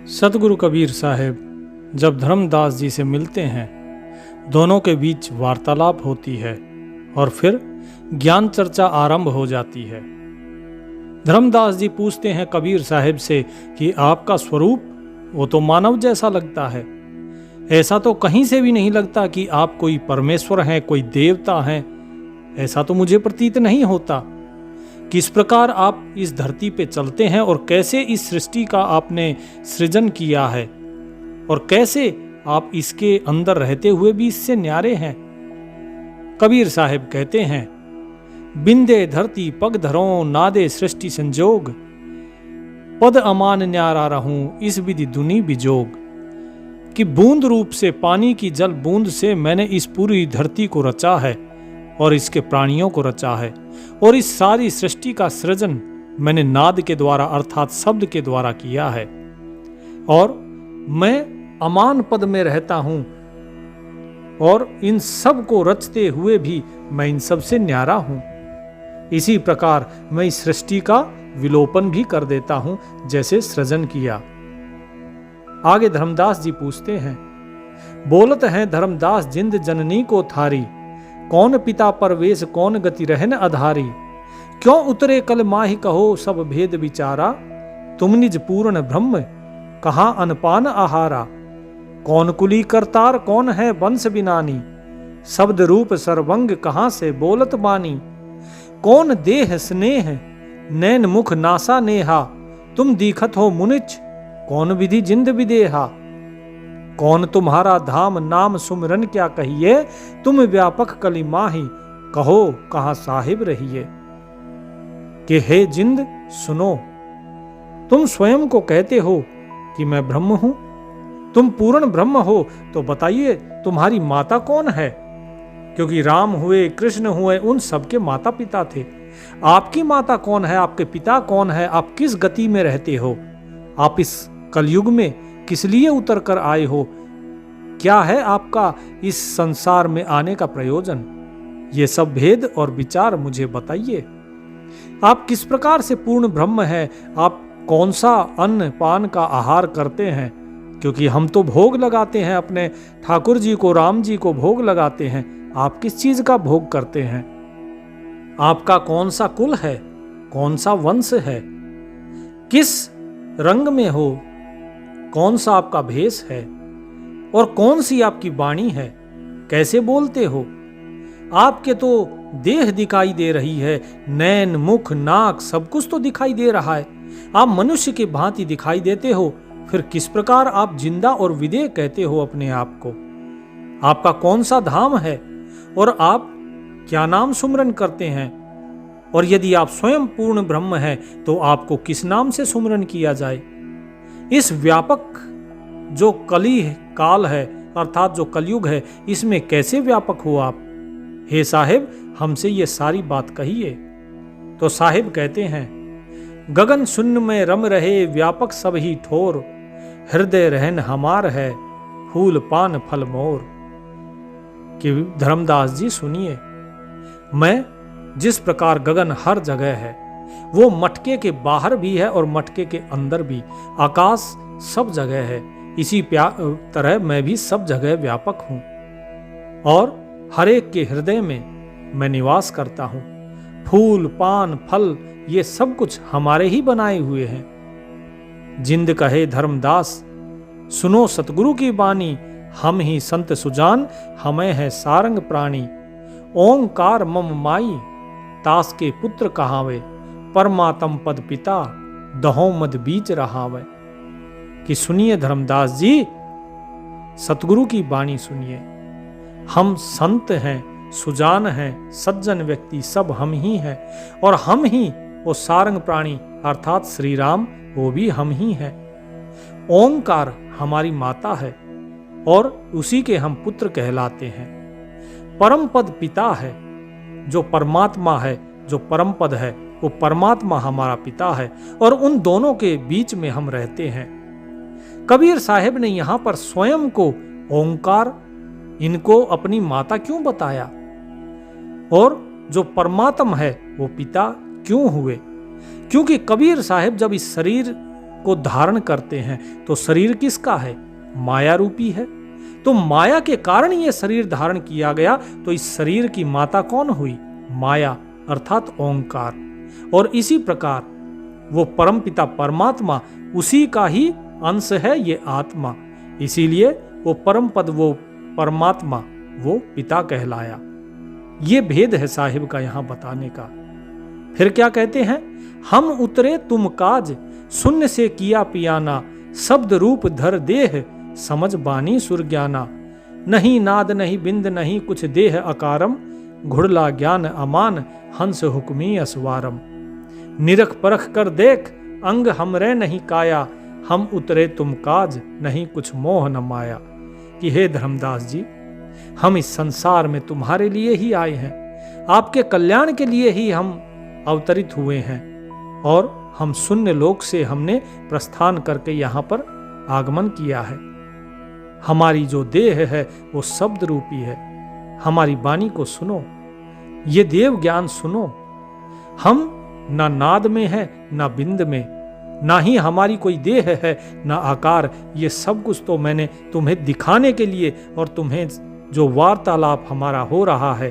सतगुरु कबीर साहब जब धर्मदास जी से मिलते हैं, दोनों के बीच वार्तालाप होती है और फिर ज्ञान चर्चा आरंभ हो जाती है। धर्मदास जी पूछते हैं कबीर साहब से कि आपका स्वरूप वो तो मानव जैसा लगता है, ऐसा तो कहीं से भी नहीं लगता कि आप कोई परमेश्वर हैं, कोई देवता हैं, ऐसा तो मुझे प्रतीत नहीं होता। किस प्रकार आप इस धरती पे चलते हैं और कैसे इस सृष्टि का आपने सृजन किया है और कैसे आप इसके अंदर रहते हुए भी इससे न्यारे हैं। कबीर साहब कहते हैं, बिंदे धरती पग धरों नादे सृष्टि संजोग, पद अमान न्यारा रहूं इस विधि दुनी बिजोग। कि बूंद रूप से पानी की जल बूंद से मैंने इस पूरी धरती को रचा है और इसके प्राणियों को रचा है, और इस सारी सृष्टि का सृजन मैंने नाद के द्वारा अर्थात शब्द के द्वारा किया है, और मैं अमान पद में रहता हूं और इन सब को रचते हुए भी मैं इन सब से न्यारा हूं। इसी प्रकार मैं इस सृष्टि का विलोपन भी कर देता हूं जैसे सृजन किया। आगे धर्मदास जी पूछते हैं, बोलत हैं धर्मदास जिंद जननी को थारी, कौन पिता परवेश कौन गति रहन आधारी। क्यों उतरे कल माहि कहो सब भेद विचारा, तुम निज पूर्ण ब्रह्म कहाँ अनपान आहारा। कौन कुली करतार कौन है वंश बिनानी, शब्द रूप सर्वंग कहाँ से बोलत बानी। कौन देह स्नेह नैन मुख नासा नेहा, तुम दीखत हो मुनिच कौन विधि जिंद विदेहा। कौन तुम्हारा धाम नाम सुमिरन क्या कहिए, तुम व्यापक कली माही कहो कहाँ साहिब रहिए। कि हे जिंद सुनो, तुम स्वयं को कहते हो कि मैं ब्रह्म हूं, तुम पूर्ण ब्रह्म हो, तो बताइए तुम्हारी माता कौन है। क्योंकि राम हुए कृष्ण हुए उन सबके माता पिता थे, आपकी माता कौन है, आपके पिता कौन है, आप किस गति में रहते हो, आप इस कलयुग में किस लिए उतर कर आए हो, क्या है आपका इस संसार में आने का प्रयोजन। ये सब भेद और विचार मुझे बताइए। आप किस प्रकार से पूर्ण ब्रह्म है, आप कौन सा अन्न पान का आहार करते हैं। क्योंकि हम तो भोग लगाते हैं, अपने ठाकुर जी को राम जी को भोग लगाते हैं, आप किस चीज का भोग करते हैं। आपका कौन सा कुल है, कौन सा वंश है, किस रंग में हो, कौन सा आपका भेष है और कौन सी आपकी वाणी है, कैसे बोलते हो। आपके तो देह दिखाई दे रही है, नैन मुख नाक सब कुछ तो दिखाई दे रहा है, आप मनुष्य की भांति दिखाई देते हो, फिर किस प्रकार आप जिंदा और विदेह कहते हो अपने आप को। आपका कौन सा धाम है और आप क्या नाम सुमरन करते हैं, और यदि आप स्वयं पूर्ण ब्रह्म हैं तो आपको किस नाम से सुमरन किया जाए। इस व्यापक जो कली काल है अर्थात जो कलयुग है, इसमें कैसे व्यापक हो आप। हे साहिब हमसे ये सारी बात कहिए। तो साहिब कहते हैं, गगन शून्य में रम रहे व्यापक सब ही ठोर, हृदय रहन हमार है फूल पान फल मोर। कि धर्मदास जी सुनिए, मैं जिस प्रकार गगन हर जगह है, वो मटके के बाहर भी है और मटके के अंदर भी, आकाश सब जगह है, इसी तरह मैं भी सब जगह व्यापक हूं और हर एक के हृदय में मैं निवास करता हूं। फूल पान फल ये सब कुछ हमारे ही बनाए हुए हैं। जिंद कहे धर्मदास सुनो सतगुरु की बानी, हम ही संत सुजान हमें है सारंग प्राणी। ओंकार मम माई तास के पुत्र कहावे, परमात्म पद पिता दहो मद बीच रहावे। कि सुनिए धर्मदास जी, सतगुरु की वाणी सुनिए। हम संत हैं, सुजान हैं, सज्जन व्यक्ति सब हम ही हैं, और हम ही वो सारंग प्राणी अर्थात श्री राम वो भी हम ही हैं। ओंकार हमारी माता है और उसी के हम पुत्र कहलाते हैं। परम पद पिता है, जो परमात्मा है, जो परम पद है वो परमात्मा हमारा पिता है, और उन दोनों के बीच में हम रहते हैं। कबीर साहब ने यहां पर स्वयं को ओंकार इनको अपनी माता क्यों बताया, और जो परमात्मा है वो पिता क्यों हुए। क्योंकि कबीर साहब जब इस शरीर को धारण करते हैं। तो शरीर किसका है? माया रूपी है। तो माया के कारण ये शरीर धारण किया गया। तो इस शरीर की माता कौन हुई? माया अर्थात ओंकार। और इसी प्रकार वो परमपिता परमात्मा उसी का ही अंश है ये आत्मा। इसीलिए वो परम पद, वो परमात्मा, वो पिता कहलाया। ये भेद है साहिब का यहां बताने का। फिर क्या कहते हैं? हम उतरे तुम काज, शून्य से किया पियाना, शब्द रूप धर देह, समझ बानी सुरज्ञाना। नहीं नाद नहीं बिंद नहीं कुछ देह अकारम, घुड़ला ज्ञान अमान, हंस हुक्मी असवारम। निरख परख कर देख, अंग हमरे नहीं काया, हम उतरे तुम काज, नहीं कुछ मोह न माया। कि हे धर्मदास जी, हम इस संसार में तुम्हारे लिए ही आए हैं, आपके कल्याण के लिए ही हम अवतरित हुए हैं। और हम शून्य लोक से हमने प्रस्थान करके यहाँ पर आगमन किया है। हमारी जो देह है वो शब्द रूपी है। हमारी वाणी को सुनो, ये देव ज्ञान सुनो। हम ना नाद में है ना बिंद में, ना ही हमारी कोई देह है ना आकार। ये सब कुछ तो मैंने तुम्हें दिखाने के लिए और तुम्हें जो वार्तालाप हमारा हो रहा है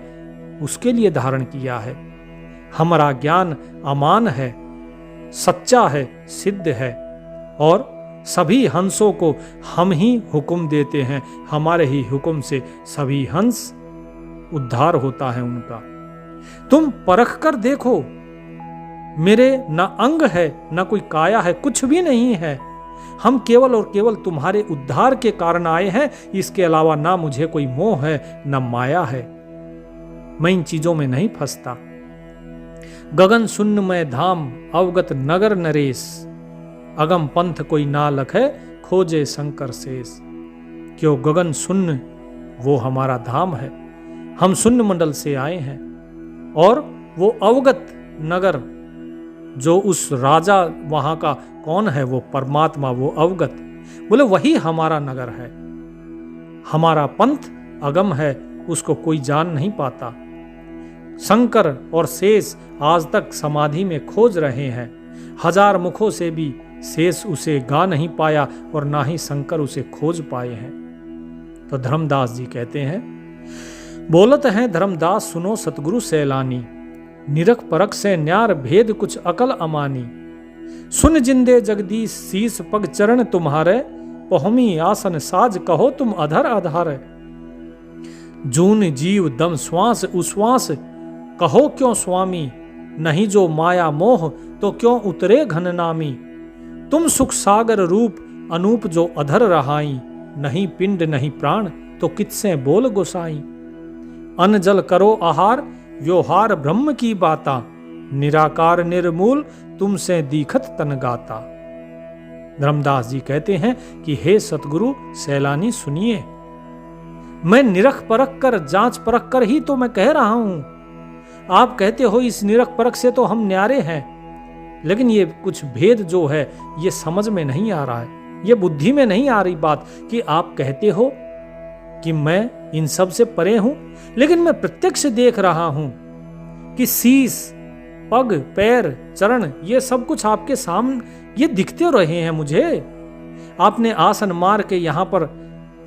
उसके लिए धारण किया है। हमारा ज्ञान अमान है, सच्चा है, सिद्ध है। और सभी हंसों को हम ही हुक्म देते हैं। हमारे ही हुक्म से सभी हंस उद्धार होता है उनका। तुम परख कर देखो, मेरे ना अंग है ना कोई काया है, कुछ भी नहीं है। हम केवल और केवल तुम्हारे उद्धार के कारण आए हैं। इसके अलावा ना मुझे कोई मोह है ना माया है। मैं इन चीजों में नहीं फंसता। गगन शून्य में धाम, अवगत नगर नरेश, अगम पंथ कोई ना लखे, खोजे शंकर शेष। क्यों? गगन शून्य वो हमारा धाम है। हम शून्य मंडल से आए हैं। और वो अवगत नगर, जो उस राजा वहां का कौन है? वो परमात्मा, वो अवगत, बोले वही हमारा नगर है। हमारा पंथ अगम है, उसको कोई जान नहीं पाता। शंकर और शेष आज तक समाधि में खोज रहे हैं। हजार मुखों से भी शेष उसे गा नहीं पाया और ना ही शंकर उसे खोज पाए हैं। तो धर्मदास जी कहते हैं, बोलत हैं धर्मदास सुनो सतगुरु सैलानी, निरख परख से न्यार भेद कुछ अकल अमानी। सुन जिंदे जगदीश शीस पग चरण तुम्हारे, पहुमी आसन साज कहो तुम अधर आधार। जून जीव दम श्वास उश्वास कहो क्यों स्वामी, नहीं जो माया मोह तो क्यों उतरे घन नामी। तुम सुख सागर रूप अनूप जो अधर रहाई, नहीं पिंड नहीं प्राण तो कितसे बोल गोसाई। अन्न जल करो आहार व्यवहार ब्रह्म की बाता, निराकार निर्मूल तुमसे दीखत तन गाता। धर्मदास जी कहते हैं कि हे सतगुरु सैलानी सुनिए, मैं निरख परख कर जांच परख कर ही तो मैं कह रहा हूं। आप कहते हो इस निरख परख से तो हम न्यारे हैं, लेकिन ये कुछ भेद जो है ये समझ में नहीं आ रहा है, ये बुद्धि में नहीं आ रही बात कि आप कहते हो कि मैं इन सब से परे हूं, लेकिन मैं प्रत्यक्ष देख रहा हूं कि शीश पग पैर चरण ये सब कुछ आपके सामने ये दिखते रहे हैं मुझे। आपने आसन मार के यहां पर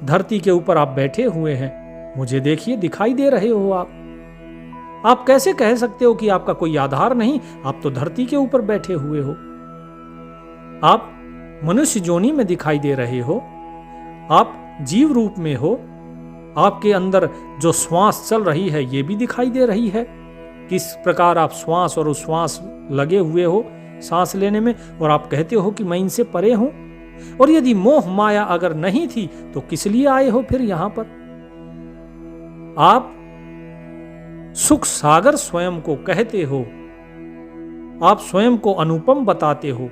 धरती के ऊपर आप बैठे हुए हैं, मुझे देखिए दिखाई दे रहे हो आप कैसे कह सकते हो कि आपका कोई आधार नहीं? आप तो धरती के ऊपर बैठे हुए हो, आप मनुष्य जोनी में दिखाई दे रहे हो, आप जीव रूप में हो, आपके अंदर जो श्वास चल रही है ये भी दिखाई दे रही है। किस प्रकार आप श्वास और उश्वास लगे हुए हो सांस लेने में, और आप कहते हो कि मैं इनसे परे हूं। और यदि मोह माया अगर नहीं थी तो किस लिए आए हो फिर यहां पर? आप सुख सागर स्वयं को कहते हो, आप स्वयं को अनुपम बताते हो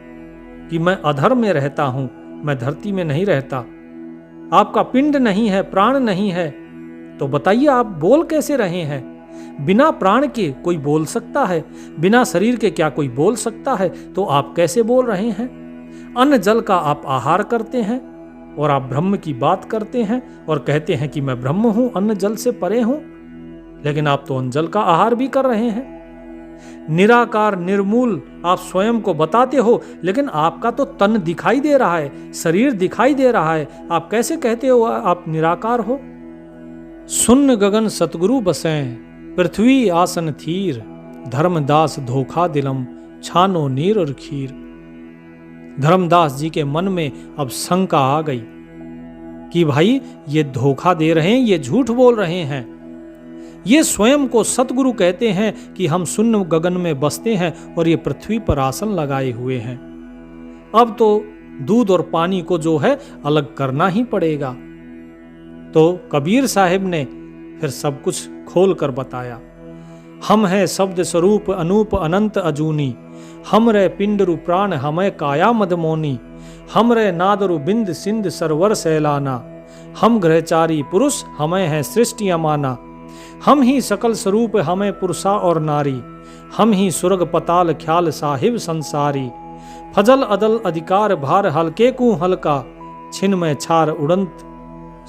कि मैं अधर में रहता हूं, मैं धरती में नहीं रहता। आपका पिंड नहीं है, प्राण नहीं है, तो बताइए आप बोल कैसे रहे हैं? बिना प्राण के कोई बोल सकता है? बिना शरीर के क्या कोई बोल सकता है? तो आप कैसे बोल रहे हैं? अन्न जल का आप आहार करते हैं और आप ब्रह्म की बात करते हैं और कहते हैं कि मैं ब्रह्म हूं, अन्न जल से परे हूं, लेकिन आप तो अन्न जल का आहार भी कर रहे हैं। निराकार निर्मूल आप स्वयं को बताते हो, लेकिन आपका तो तन दिखाई दे रहा है, शरीर दिखाई दे रहा है, आप कैसे कहते हो आप निराकार हो? सुन्न गगन सतगुरु बसें, पृथ्वी आसन थीर, धर्मदास धोखा दिलम, छानो नीर और खीर। धर्मदास जी के मन में अब शंका आ गई कि भाई ये धोखा दे रहे हैं, ये झूठ बोल रहे हैं। ये स्वयं को सतगुरु कहते हैं कि हम शून्य गगन में बसते हैं और ये पृथ्वी पर आसन लगाए हुए हैं। अब तो दूध और पानी को जो है अलग करना ही पड़ेगा। तो कबीर साहिब ने फिर सब कुछ खोल कर बताया। हम है शब्द स्वरूप अनूप अनंत अजूनी, हमरे पिंडरु प्राण हमें काया मदमोनी, हमरे नादरु बिंद सिंध सरवर सैलाना, हम ग्रहचारी पुरुष हमें है सृष्टि अमाना, हम ही सकल स्वरूप हमें पुरुषा और नारी, हम ही सुरग पताल ख्याल साहिब संसारी, फजल अदल अधिकार भार हल्के कु हल्का, छिन में छार उड़ंत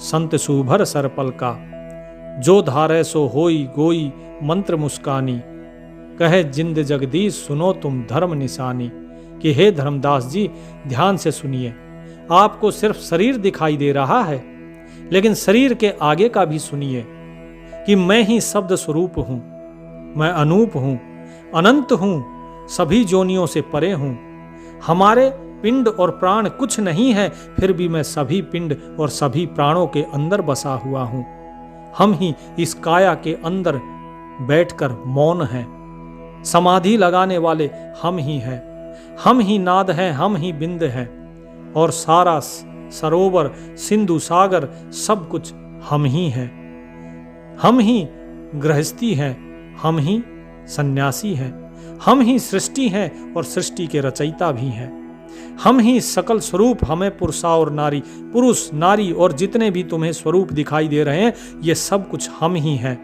संत सुभर सरपल का, जो धारे सो होई गोई मंत्र मुस्कानी, कहे जिंद जगदीश सुनो तुम धर्म निशानी। कि हे धर्मदास जी ध्यान से सुनिए, आपको सिर्फ शरीर दिखाई दे रहा है, लेकिन शरीर के आगे का भी सुनिए कि मैं ही शब्द स्वरूप हूं, मैं अनूप हूं, अनंत हूं, सभी जोनियों से परे हूं। हमारे पिंड और प्राण कुछ नहीं है, फिर भी मैं सभी पिंड और सभी प्राणों के अंदर बसा हुआ हूं। हम ही इस काया के अंदर बैठकर मौन हैं, समाधि लगाने वाले हम ही हैं, हम ही नाद हैं, हम ही बिंद हैं, और सारा सरोवर सिंधु सागर सब कुछ हम ही हैं। हम ही गृहस्थी हैं, हम ही सन्यासी हैं, हम ही सृष्टि हैं और सृष्टि के रचयिता भी हैं। हम ही सकल स्वरूप, हमें पुरुषा और नारी, पुरुष नारी और जितने भी तुम्हें स्वरूप दिखाई दे रहे हैं, ये सब कुछ हम ही हैं।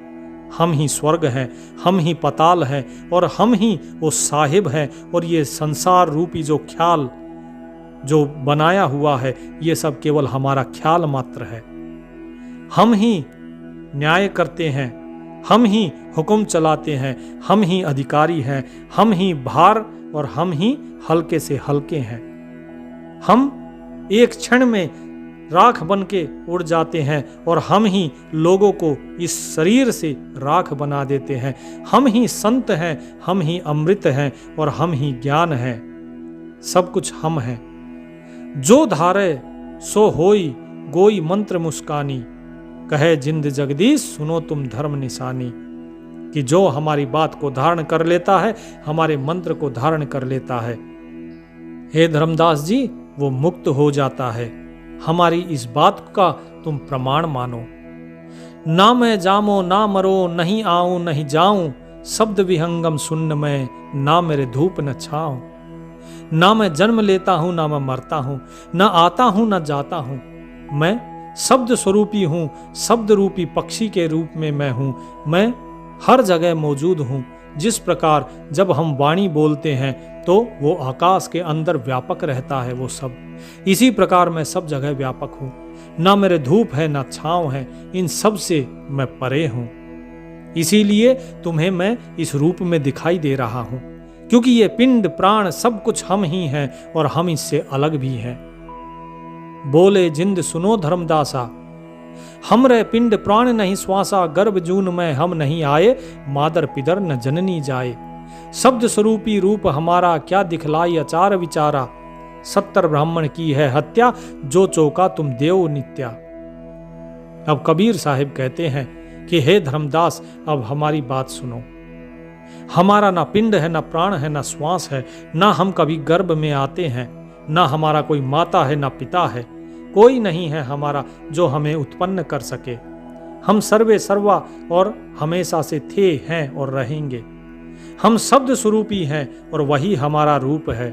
हम ही स्वर्ग हैं, हम ही पताल हैं और हम ही वो साहिब हैं। और ये संसार रूपी जो ख्याल जो बनाया हुआ है, ये सब केवल हमारा ख्याल मात्र है। हम ही न्याय करते हैं, हम ही हुक्म चलाते हैं, हम ही अधिकारी हैं, हम ही भार और हम ही हल्के से हल्के हैं। हम एक क्षण में राख बन के उड़ जाते हैं और हम ही लोगों को इस शरीर से राख बना देते हैं। हम ही संत हैं, हम ही अमृत हैं और हम ही ज्ञान हैं। सब कुछ हम हैं। जो धारे सो होई गोई मंत्र मुस्कानी, कहे जिंद जगदीश सुनो तुम धर्म निशानी। कि जो हमारी बात को धारण कर लेता है, हमारे मंत्र को धारण कर लेता है, हे धर्मदास जी, वो मुक्त हो जाता है। हमारी इस बात का तुम प्रमाण मानो। ना मैं जामो ना मरो, नहीं आऊं नहीं जाऊं, शब्द विहंगम सुन्न में, ना मेरे धूप न छाऊं। ना मैं जन्म लेता हूं ना मैं मरता हूं, ना आता हूं ना जाता हूं, मैं शब्द स्वरूपी हूं, शब्द रूपी पक्षी के रूप में मैं हूं। मैं हर जगह मौजूद हूं। जिस प्रकार जब हम वाणी बोलते हैं तो वो आकाश के अंदर व्यापक रहता है वो सब, इसी प्रकार मैं सब जगह व्यापक हूं। ना मेरे धूप है ना छांव है, इन सब से मैं परे हूं। इसीलिए तुम्हें मैं इस रूप में दिखाई दे रहा हूं, क्योंकि ये पिंड प्राण सब कुछ हम ही हैं और हम इससे अलग भी हैं। बोले जिंद सुनो धर्मदासा, हमरे पिंड प्राण नहीं श्वासा, गर्भ जून में हम नहीं आए, मादर पिदर न जननी जाए। शब्द स्वरूपी रूप हमारा क्या दिखलाई अचार विचारा, 70 ब्राह्मण की है हत्या, जो चौका तुम देव नित्या। अब कबीर साहिब कहते हैं कि हे धर्मदास, अब हमारी बात सुनो। हमारा ना पिंड है, ना प्राण है, ना श्वास है, ना हम कभी गर्भ में आते हैं, ना हमारा कोई माता है ना पिता है, कोई नहीं है हमारा जो हमें उत्पन्न कर सके। हम सर्वे सर्वा और हमेशा से थे, हैं और रहेंगे। हम शब्द स्वरूपी हैं और वही हमारा रूप है।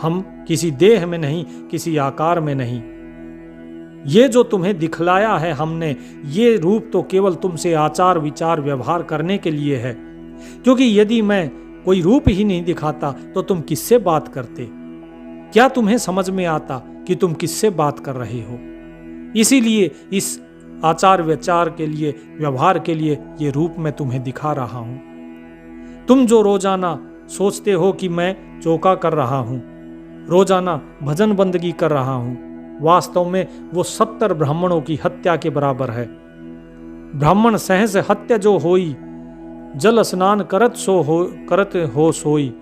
हम किसी देह में नहीं, किसी आकार में नहीं। ये जो तुम्हें दिखलाया है हमने, ये रूप तो केवल तुमसे आचार विचार व्यवहार करने के लिए है, क्योंकि यदि मैं कोई रूप ही नहीं दिखाता तो तुम किससे बात करते? क्या तुम्हें समझ में आता कि तुम किससे बात कर रहे हो? इसीलिए इस आचार विचार के लिए, व्यवहार के लिए ये रूप मैं तुम्हें दिखा रहा हूं। तुम जो रोजाना सोचते हो कि मैं चौका कर रहा हूं, रोजाना भजन बंदगी कर रहा हूं, वास्तव में वो 70 ब्राह्मणों की हत्या के बराबर है। ब्राह्मण सहस हत्या जो होई, जल स्नान करत हो सोई,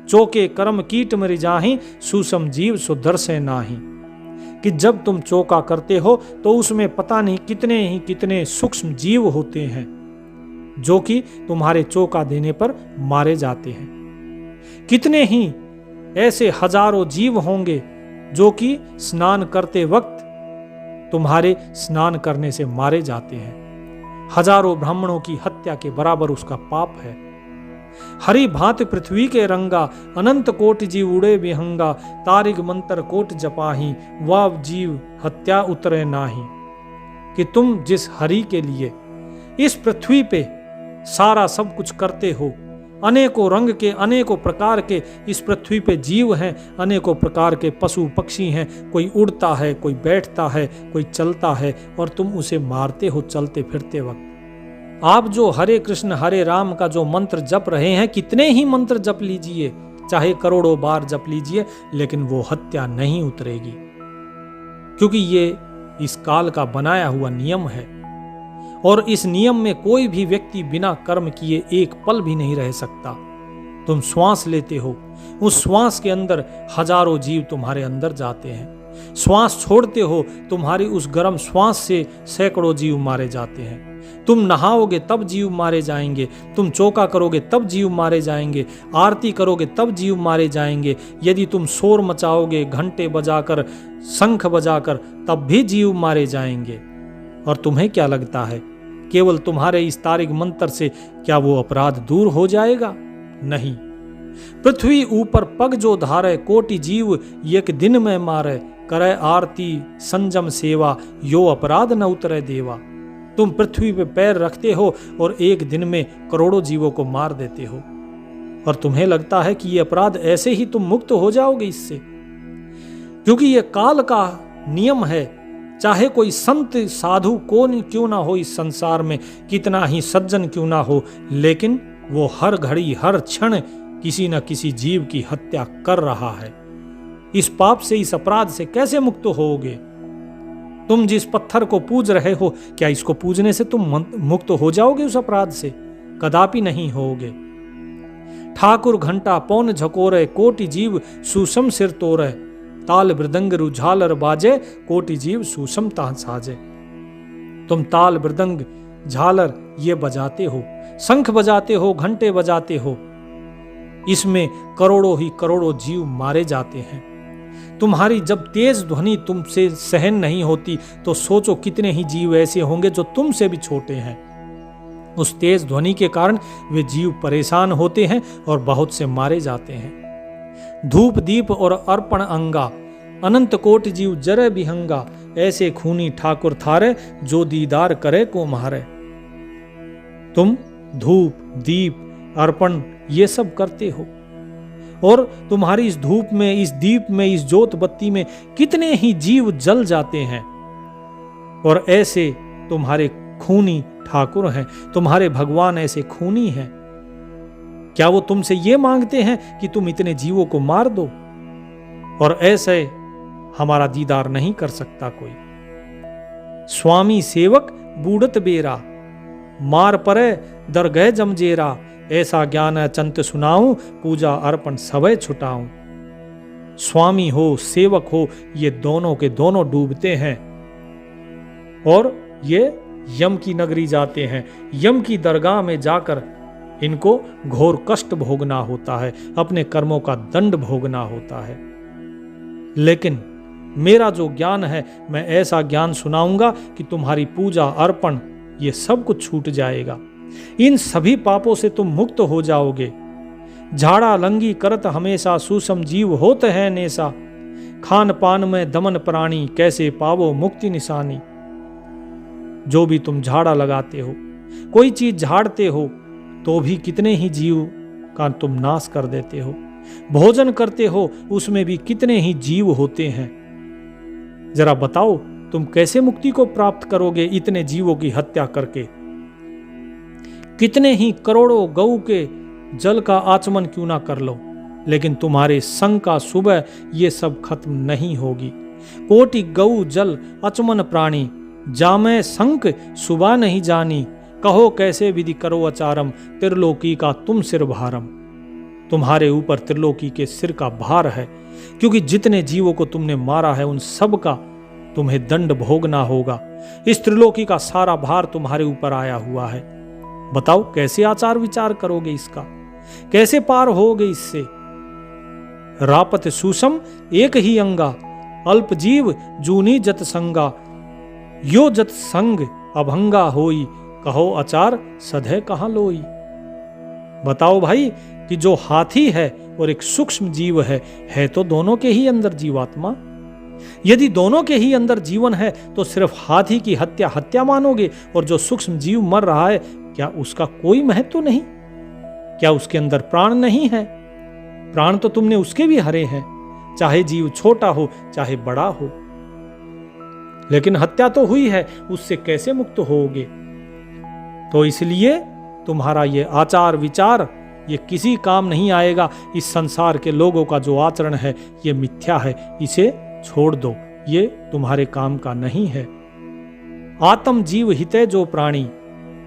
चौके कर्म कीट मरि जाहि, सुसम जीव सुधर से नाही। कि जब तुम चौका करते हो तो उसमें पता नहीं कितने सूक्ष्म जीव होते हैं जो कि तुम्हारे चौका देने पर मारे जाते हैं। कितने ही ऐसे हजारों जीव होंगे जो कि स्नान करते वक्त तुम्हारे स्नान करने से मारे जाते हैं। हजारों ब्राह्मणों की हत्या के बराबर उसका पाप है। हरि भांति पृथ्वी के रंगा, अनंत कोटि जीव उड़े विहंगा, तारिग मंत्र कोट जपाही, वाव जीव हत्या उतरे नाही। कि तुम जिस हरि के लिए इस पृथ्वी पे सारा सब कुछ करते हो, अनेकों रंग के अनेकों प्रकार के इस पृथ्वी पे जीव हैं, अनेकों प्रकार के पशु पक्षी हैं, कोई उड़ता है, कोई बैठता है, कोई चलता है, और तुम उसे मारते हो चलते फिरते वक्त। आप जो हरे कृष्ण हरे राम का जो मंत्र जप रहे हैं, कितने ही मंत्र जप लीजिए, चाहे करोड़ों बार जप लीजिए, लेकिन वो हत्या नहीं उतरेगी, क्योंकि ये इस काल का बनाया हुआ नियम है। और इस नियम में कोई भी व्यक्ति बिना कर्म किए एक पल भी नहीं रह सकता। तुम श्वास लेते हो, उस श्वास के अंदर हजारों जीव तुम्हारे अंदर जाते हैं। श्वास छोड़ते हो, तुम्हारी उस गर्म श्वास से सैकड़ों जीव मारे जाते हैं। तुम नहाओगे तब जीव मारे जाएंगे, तुम चौका करोगे तब जीव मारे जाएंगे, आरती करोगे तब जीव मारे जाएंगे, यदि तुम शोर मचाओगे घंटे बजाकर शंख बजाकर तब भी जीव मारे जाएंगे। और तुम्हें क्या लगता है केवल तुम्हारे इस तारिक मंत्र से क्या वो अपराध दूर हो जाएगा? नहीं। पृथ्वी ऊपर पग जो धारे, कोटि जीव एक दिन में मारे, करे आरती संजम सेवा, यो अपराध न उतरे देवा। तुम पृथ्वी पे पैर रखते हो और एक दिन में करोड़ों जीवों को मार देते हो, और तुम्हें लगता है कि ये अपराध ऐसे ही तुम मुक्त हो जाओगे इससे? क्योंकि ये काल का नियम है। चाहे कोई संत साधु कौन क्यों ना हो इस संसार में, कितना ही सज्जन क्यों ना हो, लेकिन वो हर घड़ी हर क्षण किसी न किसी जीव की हत्या कर रहा है। इस पाप से, इस अपराध से कैसे मुक्त होगे? तुम जिस पत्थर को पूज रहे हो, क्या इसको पूजने से तुम मुक्त हो जाओगे उस अपराध से? कदापि नहीं होगे। ठाकुर घंटा पौन झकोरे, कोटि जीव सुसम सिर तोरे, ताल मृदंग रुझालर बाजे, कोटि जीव सुसम ताह साजे। तुम ताल मृदंग झालर ये बजाते हो, शंख बजाते हो, घंटे बजाते हो, इसमें करोड़ों ही करोड़ों जीव मारे जाते हैं। तुम्हारी जब तेज ध्वनि तुमसे सहन नहीं होती तो सोचो कितने ही जीव ऐसे होंगे जो तुमसे भी छोटे हैं। उस तेज ध्वनि के कारण वे जीव परेशान होते हैं और बहुत से मारे जाते हैं। धूप दीप और अर्पण अंगा, अनंत कोट जीव जरे बिहंगा, ऐसे खूनी ठाकुर थारे, जो दीदार करे को मारे। तुम धूप दीप अर्पण ये सब करते हो, और तुम्हारी इस धूप में, इस दीप में, इस जोत बत्ती में कितने ही जीव जल जाते हैं, और ऐसे तुम्हारे खूनी ठाकुर हैं, तुम्हारे भगवान ऐसे खूनी हैं। क्या वो तुमसे ये मांगते हैं कि तुम इतने जीवों को मार दो? और ऐसे हमारा दीदार नहीं कर सकता कोई। स्वामी सेवक बूढ़त बेरा, मार परे दरगह जमजेरा, ऐसा ज्ञान चंत सुनाऊं, पूजा अर्पण सवै छुटाऊं। स्वामी हो सेवक हो, ये दोनों के दोनों डूबते हैं और ये यम की नगरी जाते हैं। यम की दरगाह में जाकर इनको घोर कष्ट भोगना होता है, अपने कर्मों का दंड भोगना होता है। लेकिन मेरा जो ज्ञान है, मैं ऐसा ज्ञान सुनाऊंगा कि तुम्हारी पूजा अर्पण ये सब कुछ छूट जाएगा। इन सभी पापों से तुम मुक्त हो जाओगे। झाड़ा लंगी करत हमेशा, सुसम जीव होते हैं नेसा, खान पान में दमन प्राणी, कैसे पावो मुक्ति निशानी। जो भी तुम झाड़ा लगाते हो, कोई चीज झाड़ते हो, तो भी कितने ही जीव का तुम नाश कर देते हो। भोजन करते हो, उसमें भी कितने ही जीव होते हैं। जरा बताओ तुम कैसे मुक्ति को प्राप्त करोगे इतने जीवों की हत्या करके? कितने ही करोड़ों गऊ के जल का आचमन क्यों ना कर लो, लेकिन तुम्हारे संग का सुबह ये सब खत्म नहीं होगी। कोटि गऊ जल अचमन प्राणी, जामे संक सुबह नहीं जानी। कहो कैसे विधि करो अचारम, त्रिलोकी का तुम सिर भारम। तुम्हारे ऊपर त्रिलोकी के सिर का भार है, क्योंकि जितने जीवों को तुमने मारा है उन सब का तुम्हें दंड भोगना होगा। इस त्रिलोकी का सारा भार तुम्हारे ऊपर आया हुआ है। बताओ कैसे आचार विचार करोगे इसका, कैसे पार होगे इससे। रापत सुषम एक ही अंगा, अल्प जीव जूनी जत संगा। यो जत संग अभंगा होई, कहो आचार सधे कहाँ लोई। बताओ भाई कि जो हाथी है और एक सूक्ष्म जीव है तो दोनों के ही अंदर जीवात्मा। यदि दोनों के ही अंदर जीवन है तो सिर्फ हाथी की हत्या हत्या मानोगे, और जो सूक्ष्म जीव मर रहा है क्या उसका कोई महत्व नहीं? क्या उसके अंदर प्राण नहीं है? प्राण तो तुमने उसके भी हरे हैं, चाहे जीव छोटा हो चाहे बड़ा हो। लेकिन हत्या तो हुई है, उससे कैसे मुक्त होगे? तो इसलिए तुम्हारा ये आचार विचार ये किसी काम नहीं आएगा। इस संसार के लोगों का जो आचरण है ये मिथ्या है, इसे छोड़ दो, ये तुम्हारे काम का नहीं है। आत्म जीव हिते जो प्राणी,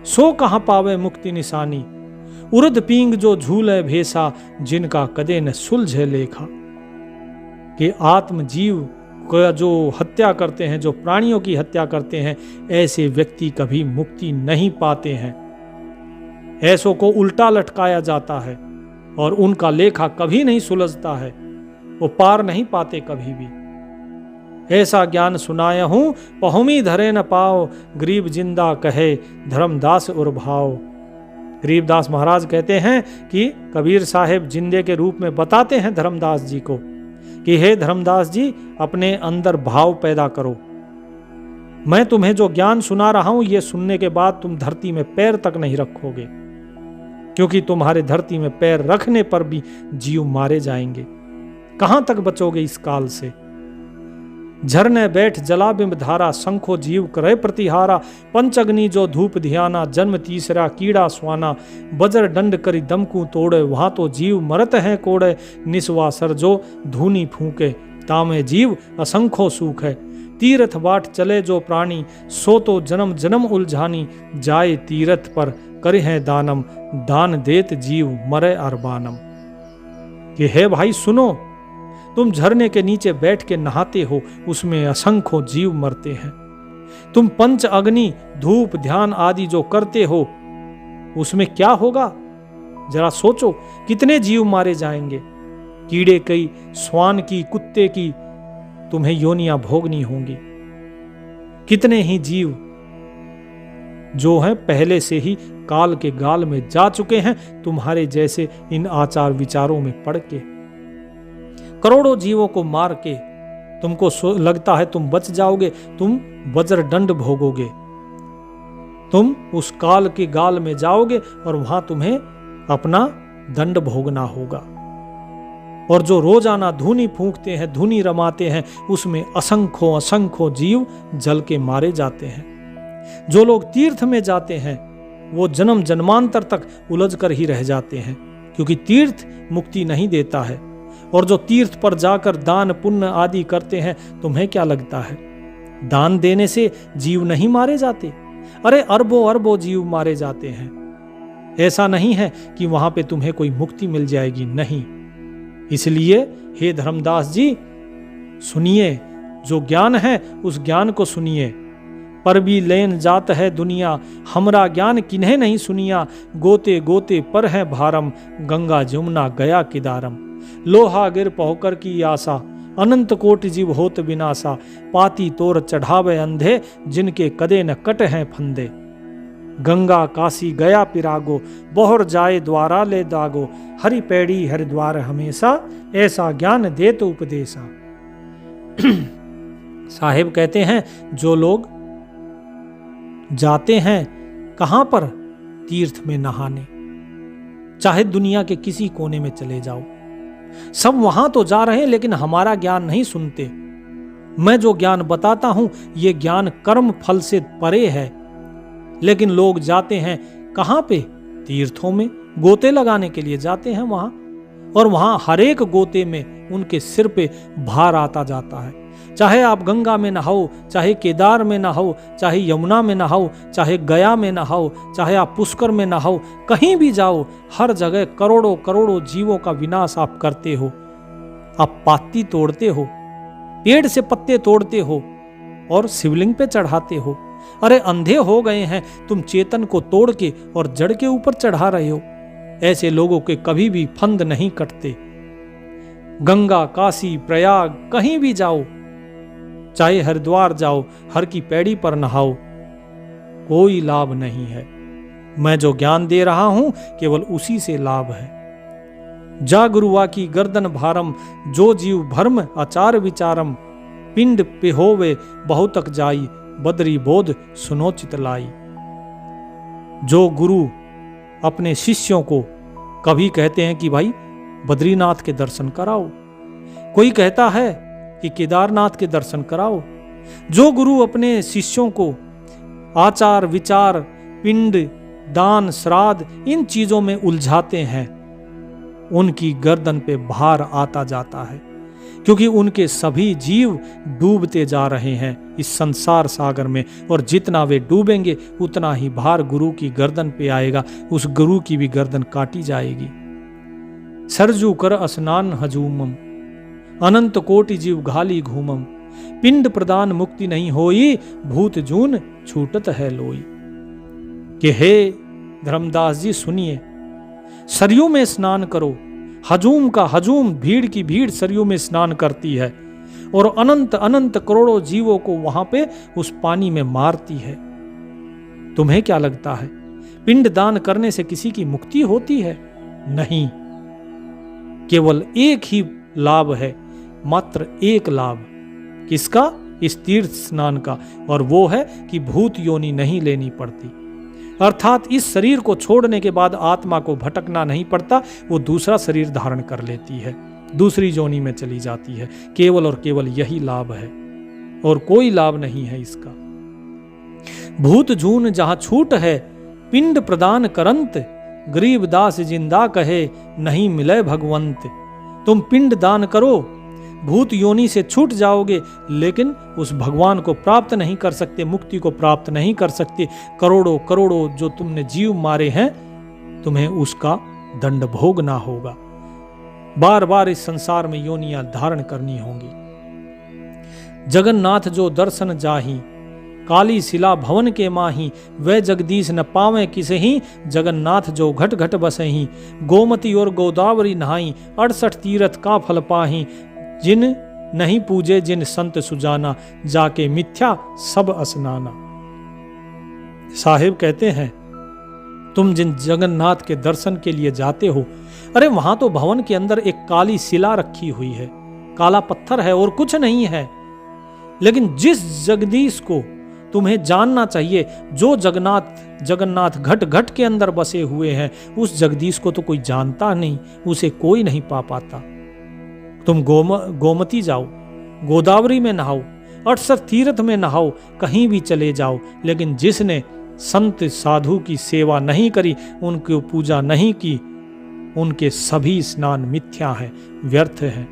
सो कहां पावे मुक्ति निशानी। उर्द पींग जो झूले भेसा, जिनका कदे न सुलझे लेखा। कि आत्म जीव का जो हत्या करते हैं, जो प्राणियों की हत्या करते हैं, ऐसे व्यक्ति कभी मुक्ति नहीं पाते हैं। ऐसों को उल्टा लटकाया जाता है और उनका लेखा कभी नहीं सुलझता है, वो पार नहीं पाते कभी भी। ऐसा ज्ञान सुनाया हूं पहुमी धरे न पाओ, गरीब जिंदा कहे धर्मदास उर भाव। गरीबदास महाराज कहते हैं कि कबीर साहेब जिंदे के रूप में बताते हैं धर्मदास जी को कि हे धर्मदास जी, अपने अंदर भाव पैदा करो। मैं तुम्हें जो ज्ञान सुना रहा हूं ये सुनने के बाद तुम धरती में पैर तक नहीं रखोगे, क्योंकि तुम्हारे धरती में पैर रखने पर भी जीव मारे जाएंगे। कहां तक बचोगे इस काल से? झरने बैठ जला बिंब धारा, शंखो जीव करे प्रतिहारा। पंचअग्नि जो धूप ध्याना, जन्म तीसरा कीड़ा स्वाना। बजर दंड करी दमकू तोड़े, वहां तो जीव मरत हैं कोड़े। निस्वा सर जो धूनी फूके, तामे जीव असंखो सूख है। तीर्थ बाट चले जो प्राणी, सो तो जन्म जन्म उलझानी। जाए तीर्थ पर करे हैं दानम, दान देत जीव मरे अरबानम। कि हे भाई सुनो, तुम झरने के नीचे बैठ के नहाते हो, उसमें असंख्यों जीव मरते हैं। तुम पंच अग्नि धूप ध्यान आदि जो करते हो उसमें क्या होगा? जरा सोचो, कितने जीव मारे जाएंगे। कीड़े की, स्वान की, कुत्ते की तुम्हें योनियां भोगनी होंगी। कितने ही जीव जो हैं पहले से ही काल के गाल में जा चुके हैं, तुम्हारे जैसे इन आचार विचारों में पड़ के। करोड़ों जीवों को मार के तुमको लगता है तुम बच जाओगे, तुम वज्र दंड भोगोगे। तुम उस काल के गाल में जाओगे और वहां तुम्हें अपना दंड भोगना होगा। और जो रोजाना धूनी फूंकते हैं, धूनी रमाते हैं, उसमें असंख्यों असंख्यों जीव जल के मारे जाते हैं। जो लोग तीर्थ में जाते हैं वो जन्म जन्मांतर तक उलझ कर ही रह जाते हैं, क्योंकि तीर्थ मुक्ति नहीं देता है। और जो तीर्थ पर जाकर दान पुण्य आदि करते हैं, तुम्हें क्या लगता है दान देने से जीव नहीं मारे जाते? अरे अरबों अरबों जीव मारे जाते हैं। ऐसा नहीं है कि वहां पे तुम्हें कोई मुक्ति मिल जाएगी, नहीं। इसलिए हे धर्मदास जी, सुनिए, जो ज्ञान है उस ज्ञान को सुनिए। पर भी लेन जात है दुनिया, हमरा ज्ञान किन्हें नहीं सुनिया। गोते गोते पर है भारम, गंगा जमुना गया किदारम। लोहा गिर पहोकर की आशा, अनंत कोटि जीव होत विनाशा। पाती तोर चढ़ावे अंधे, जिनके कदे न कट हैं फंदे। गंगा काशी गया पिरागो, बोहर जाए द्वारा ले दागो। हरि पैड़ी हरिद्वार हमेशा, ऐसा ज्ञान दे तो उपदेशा। साहिब कहते हैं जो लोग जाते हैं कहां पर? तीर्थ में नहाने। चाहे दुनिया के किसी कोने में चले जाओ, सब वहां तो जा रहे हैं, लेकिन हमारा ज्ञान नहीं सुनते। मैं जो ज्ञान बताता हूं ये ज्ञान कर्म फल से परे है, लेकिन लोग जाते हैं कहां पे? तीर्थों में, गोते लगाने के लिए जाते हैं वहां, और वहां हर एक गोते में उनके सिर पे भार आता जाता है। चाहे आप गंगा में नहाओ, चाहे केदार में नहाओ, चाहे यमुना में नहाओ, चाहे गया में नहाओ, चाहे आप पुष्कर में नहाओ, कहीं भी जाओ, हर जगह करोड़ों करोड़ों जीवों का विनाश आप करते हो। आप पाती तोड़ते हो, पेड़ से पत्ते तोड़ते हो और शिवलिंग पे चढ़ाते हो। अरे अंधे हो गए हैं तुम, चेतन को तोड़ के और जड़ के ऊपर चढ़ा रहे हो। ऐसे लोगों के कभी भी फंद नहीं कटते। गंगा, काशी, प्रयाग, कहीं भी जाओ, चाहे हरिद्वार जाओ, हर की पैड़ी पर नहाओ, कोई लाभ नहीं है। मैं जो ज्ञान दे रहा हूं केवल उसी से लाभ है। जा गुरुआ की गर्दन भारम, जो जीव भर्म आचार विचारम, पिंड पे होवे बहुतक जाई, बदरी बोध सुनो चितलाई। जो गुरु अपने शिष्यों को कभी कहते हैं कि भाई बद्रीनाथ के दर्शन कराओ, कोई कहता है कि केदारनाथ के दर्शन कराओ, जो गुरु अपने शिष्यों को आचार विचार, पिंड, दान, श्राद्ध इन चीजों में उलझाते हैं, उनकी गर्दन पे भार आता जाता है, क्योंकि उनके सभी जीव डूबते जा रहे हैं इस संसार सागर में, और जितना वे डूबेंगे उतना ही भार गुरु की गर्दन पे आएगा, उस गुरु की भी गर्दन काटी जाएगी। सरजू कर स्नान हजूमम, अनंत कोटि जीव घाली घूमम, पिंड प्रदान मुक्ति नहीं होई, भूत जून छूटत है लोई। कि हे धर्मदास जी सुनिए, सरयू में स्नान करो, हजूम का हजूम, भीड़ की भीड़ सरयू में स्नान करती है और अनंत अनंत करोड़ों जीवों को वहां पे उस पानी में मारती है। तुम्हें क्या लगता है पिंड दान करने से किसी की मुक्ति होती है? नहीं, केवल एक ही लाभ है, मात्र एक लाभ। किसका? इस तीर्थ स्नान का, और वो है कि भूत योनि नहीं लेनी पड़ती। अर्थात इस शरीर को छोड़ने के बाद आत्मा को भटकना नहीं पड़ता, वो दूसरा शरीर धारण कर लेती है, दूसरी योनि में चली जाती है। केवल और केवल यही लाभ है और कोई लाभ नहीं है इसका। भूत जून जहां छूट है, पिंड प्रदान करंत, गरीब दास जिंदा कहे, नहीं मिले भगवंत। तुम पिंड दान करो, भूत योनि से छूट जाओगे, लेकिन उस भगवान को प्राप्त नहीं कर सकते, मुक्ति को प्राप्त नहीं कर सकते। करोड़ों करोड़ों जो तुमने जीव मारे हैं, तुम्हें उसका दंड भोगना होगा, बार बार इस संसार में योनियां धारण करनी होंगी। जगन्नाथ जो दर्शन जाही, काली शिला भवन के माही, वह जगदीश न पावे किसही, जगन्नाथ जो घट घट बसही। गोमती और गोदावरी नहाई, 68 तीरथ का फल पाही, जिन नहीं पूजे जिन संत सुजाना, जाके मिथ्या सब स्नाना। साहिब कहते हैं तुम जिन जगन्नाथ के दर्शन के लिए जाते हो, अरे वहां तो भवन के अंदर एक काली शिला रखी हुई है, काला पत्थर है और कुछ नहीं है। लेकिन जिस जगदीश को तुम्हें जानना चाहिए, जो जगन्नाथ घट घट के अंदर बसे हुए हैं, उस जगदीश को तो कोई जानता नहीं, उसे कोई नहीं पा पाता। तुम गोमती जाओ, गोदावरी में नहाओ, 68 तीर्थ में नहाओ, कहीं भी चले जाओ, लेकिन जिसने संत साधु की सेवा नहीं करी, उनकी पूजा नहीं की, उनके सभी स्नान मिथ्या है, व्यर्थ है।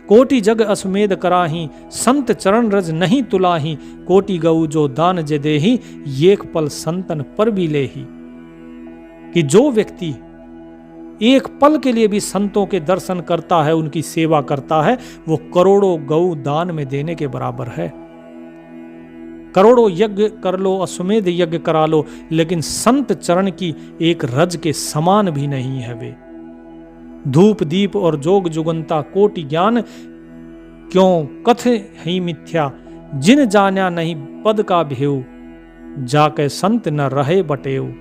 कोटि जग अश्वमेध कराही, संत चरण रज नहीं तुलाही, कोटि गऊ जो दान जे देही, एक पल संतन पर भी लेही। कि जो व्यक्ति एक पल के लिए भी संतों के दर्शन करता है, उनकी सेवा करता है, वो करोड़ों गऊ दान में देने के बराबर है। करोड़ों यज्ञ कर लो, अश्वमेध यज्ञ करा लो, लेकिन संत चरण की एक रज के समान भी नहीं है वे। धूप दीप और जोग जुगंता कोटि ज्ञान, क्यों कथ ही मिथ्या, जिन जाना नहीं पद का भेव, जाके संत न रहे बटेव।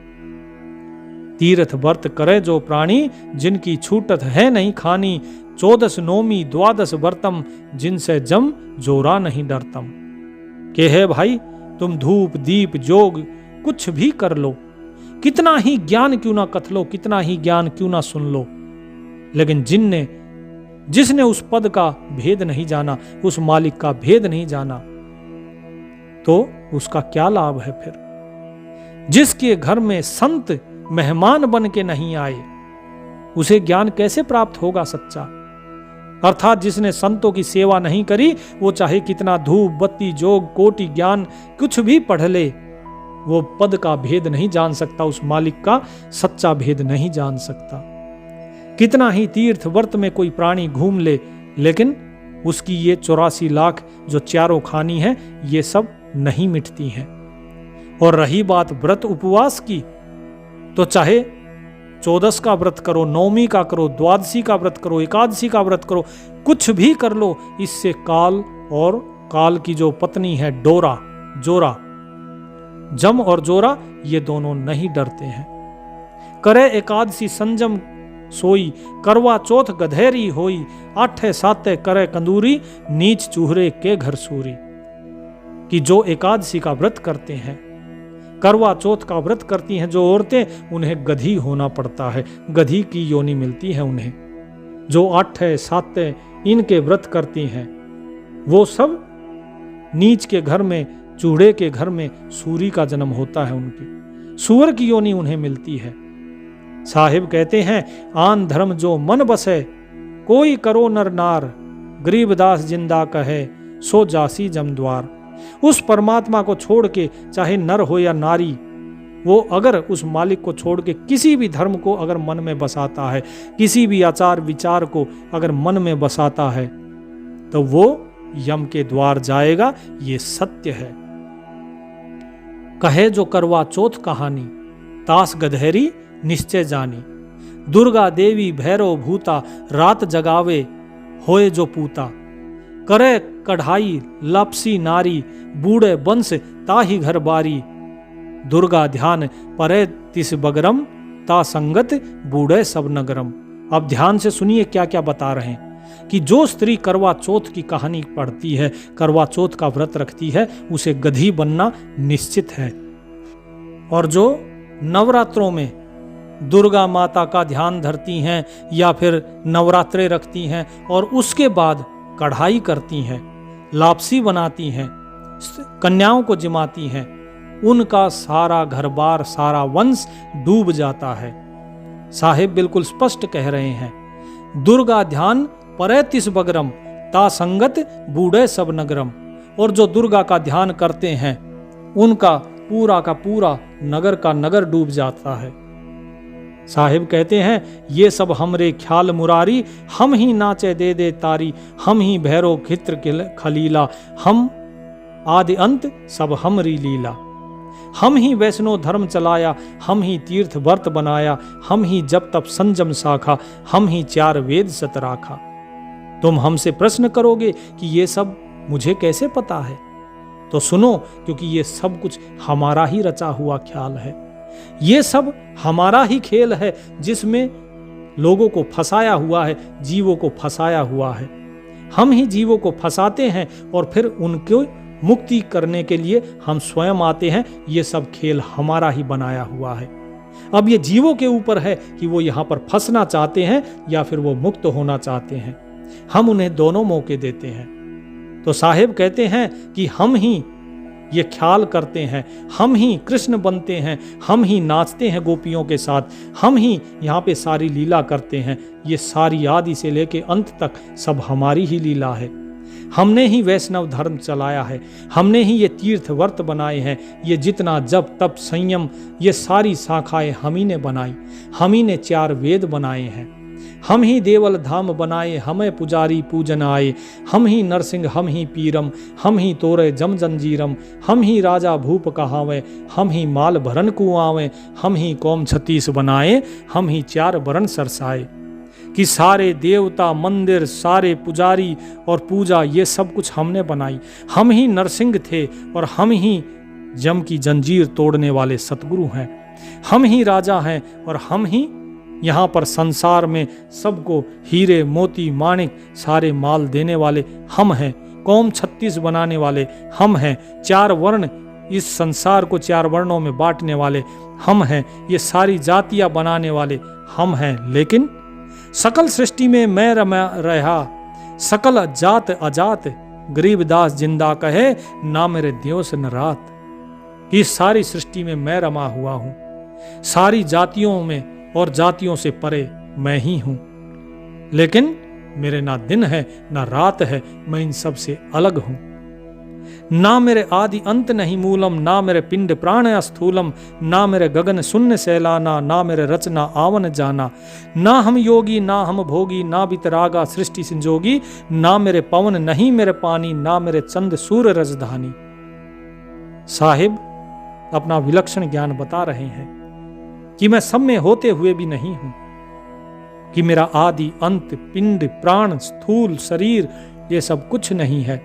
तीर्थ व्रत करे जो प्राणी, जिनकी छूटत है नहीं खानी, 14 नोमी 12 व्रतम, जिनसे जम जोरा नहीं डरतम। के है भाई तुम धूप दीप जोग कुछ भी कर लो, कितना ही ज्ञान क्यों ना कथ लो, कितना ही ज्ञान क्यों ना सुन लो, लेकिन जिसने उस पद का भेद नहीं जाना, उस मालिक का भेद नहीं जाना, तो उसका क्या लाभ है फिर। जिसके घर में संत मेहमान बन के नहीं आए, उसे ज्ञान कैसे प्राप्त होगा सच्चा? अर्थात जिसने संतों की सेवा नहीं करी, वो चाहे कितना धूप बत्ती जोग कोटि ज्ञान कुछ भी पढ़ ले, वो पद का भेद नहीं जान सकता, उस मालिक का सच्चा भेद नहीं जान सकता। कितना ही तीर्थ व्रत में कोई प्राणी घूम ले, लेकिन उसकी ये 84 लाख जो चारों खानी है, ये सब नहीं मिटती हैं। और रही बात व्रत उपवास की, तो चाहे 14 का व्रत करो, नवमी का करो, द्वादशी का व्रत करो, एकादशी का व्रत करो, कुछ भी कर लो, इससे काल और काल की जो पत्नी है डोरा जोरा, जम और जोरा, ये दोनों नहीं डरते हैं। करे एकादशी संजम सोई, करवा चौथ गधेरी होई, आठे साते करे कंदूरी, नीच चूहरे के घर सूरी। कि जो एकादशी का व्रत करते हैं, करवा चौथ का व्रत करती हैं जो औरतें, उन्हें गधी होना पड़ता है, गधी की योनि मिलती है उन्हें। जो आठे साते इनके व्रत करती हैं, वो सब नीच के घर में, चूड़े के घर में सूरी का जन्म होता है, उनकी सूअर की योनि उन्हें मिलती है। साहिब कहते हैं, आन धर्म जो मन बसे, कोई करो नर नार, गरीबदास जिंदा कहे, सो जासी जमद्वार। उस परमात्मा को छोड़ के, चाहे नर हो या नारी, वो अगर उस मालिक को छोड़ के किसी भी धर्म को अगर मन में बसाता है, किसी भी आचार विचार को अगर मन में बसाता है, तो वो यम के द्वार जाएगा, ये सत्य है। कहे जो करवा चौथ कहानी, तास गधेरी निश्चय जानी। दुर्गा देवी भैरव भूता, रात जगावे होए जो पूता। करे कढ़ाई लापसी नारी, बूढ़े बंस ताही घर बारी। दुर्गा ध्यान परे तिस बगरम, ता संगत बूढ़े सब नगरम। अब ध्यान से सुनिए क्या क्या बता रहे हैं कि जो स्त्री करवा चौथ की कहानी पढ़ती है, करवा चौथ का व्रत रखती है, उसे गधी बनना निश्चित है। और जो नवरात्रों में दुर्गा माता का ध्यान धरती हैं या फिर नवरात्रे रखती हैं और उसके बाद कढ़ाई करती हैं, लापसी बनाती हैं, कन्याओं को जिमाती हैं, उनका सारा घर बार, सारा वंश डूब जाता है। साहिब बिल्कुल स्पष्ट कह रहे हैं, दुर्गा ध्यान परे तिस बगरम, ता संगत बूढ़े सब नगरम। और जो दुर्गा का ध्यान करते हैं, उनका पूरा का पूरा नगर का नगर डूब जाता है। साहिब कहते हैं, ये सब हमरे ख्याल मुरारी, हम ही नाचे दे दे तारी, हम ही भैरो खित्र खलीला, हम आदि अंत सब हमरी लीला। हम ही वैष्णो धर्म चलाया, हम ही तीर्थ व्रत बनाया, हम ही जब तब संजम साखा, हम ही 4 वेद सत राखा। तुम हमसे प्रश्न करोगे कि ये सब मुझे कैसे पता है? तो सुनो, क्योंकि ये सब कुछ हमारा ही रचा हुआ ख्याल है, ये सब हमारा ही खेल है, जिसमें लोगों को फंसाया हुआ है, जीवों को फंसाया हुआ है। हम ही जीवों को फंसाते हैं और फिर उनको मुक्ति करने के लिए हम स्वयं आते हैं। ये सब खेल हमारा ही बनाया हुआ है। अब ये जीवों के ऊपर है कि वो यहाँ पर फंसना चाहते हैं या फिर वो मुक्त होना चाहते हैं। हम उन्हें दोनों मौके देते हैं। तो साहिब कहते हैं कि हम ही ये ख्याल करते हैं, हम ही कृष्ण बनते हैं, हम ही नाचते हैं गोपियों के साथ, हम ही यहाँ पे सारी लीला करते हैं। ये सारी आदि से लेके अंत तक सब हमारी ही लीला है। हमने ही वैष्णव धर्म चलाया है, हमने ही ये तीर्थ व्रत बनाए हैं, ये जितना जप तप संयम, ये सारी शाखाएं हम ही ने बनाई, हम ही ने 4 वेद बनाए हैं, हम ही देवल धाम बनाए, हमें पुजारी पूजन आए, हम ही नरसिंह हम ही पीरम, हम ही तोरे जम जंजीरम, हम ही राजा भूप कहावे, हम ही माल भरन कुआवे, हम ही कौम 36 बनाए, हम ही 4 वरण सरसाए। कि सारे देवता मंदिर, सारे पुजारी और पूजा, ये सब कुछ हमने बनाई। हम ही नरसिंह थे और हम ही जम की जंजीर तोड़ने वाले सतगुरु हैं। हम ही राजा हैं और हम ही यहाँ पर संसार में सबको हीरे मोती माणिक सारे माल देने वाले हम हैं। कौम 36 बनाने वाले हम हैं। 4 वर्ण, इस संसार को 4 वर्णों में बांटने वाले हम हैं। ये सारी जातियां बनाने वाले हम हैं। लेकिन सकल सृष्टि में मैं रहा, सकल जात अजात, गरीबदास जिंदा कहे, ना मेरे दिवस न रात। इस सारी सृष्टि में मैं रमा हुआ हूं। सारी जातियों में और जातियों से परे मैं ही हूं, लेकिन मेरे ना दिन है ना रात है, मैं इन सब से अलग हूं। ना मेरे आदि अंत नहीं मूलम, ना मेरे पिंड प्राण अस्थूलम, ना मेरे गगन शून्य सैलाना, ना मेरे रचना आवन जाना, ना हम योगी ना हम भोगी, ना बितरागा सृष्टि संजोगी, ना मेरे पवन नहीं मेरे पानी, ना मेरे चंद सूर्य रजधानी। साहिब अपना विलक्षण ज्ञान बता रहे हैं कि मैं सब में होते हुए भी नहीं हूं, कि मेरा आदि अंत पिंड प्राण स्थूल शरीर ये सब कुछ नहीं है।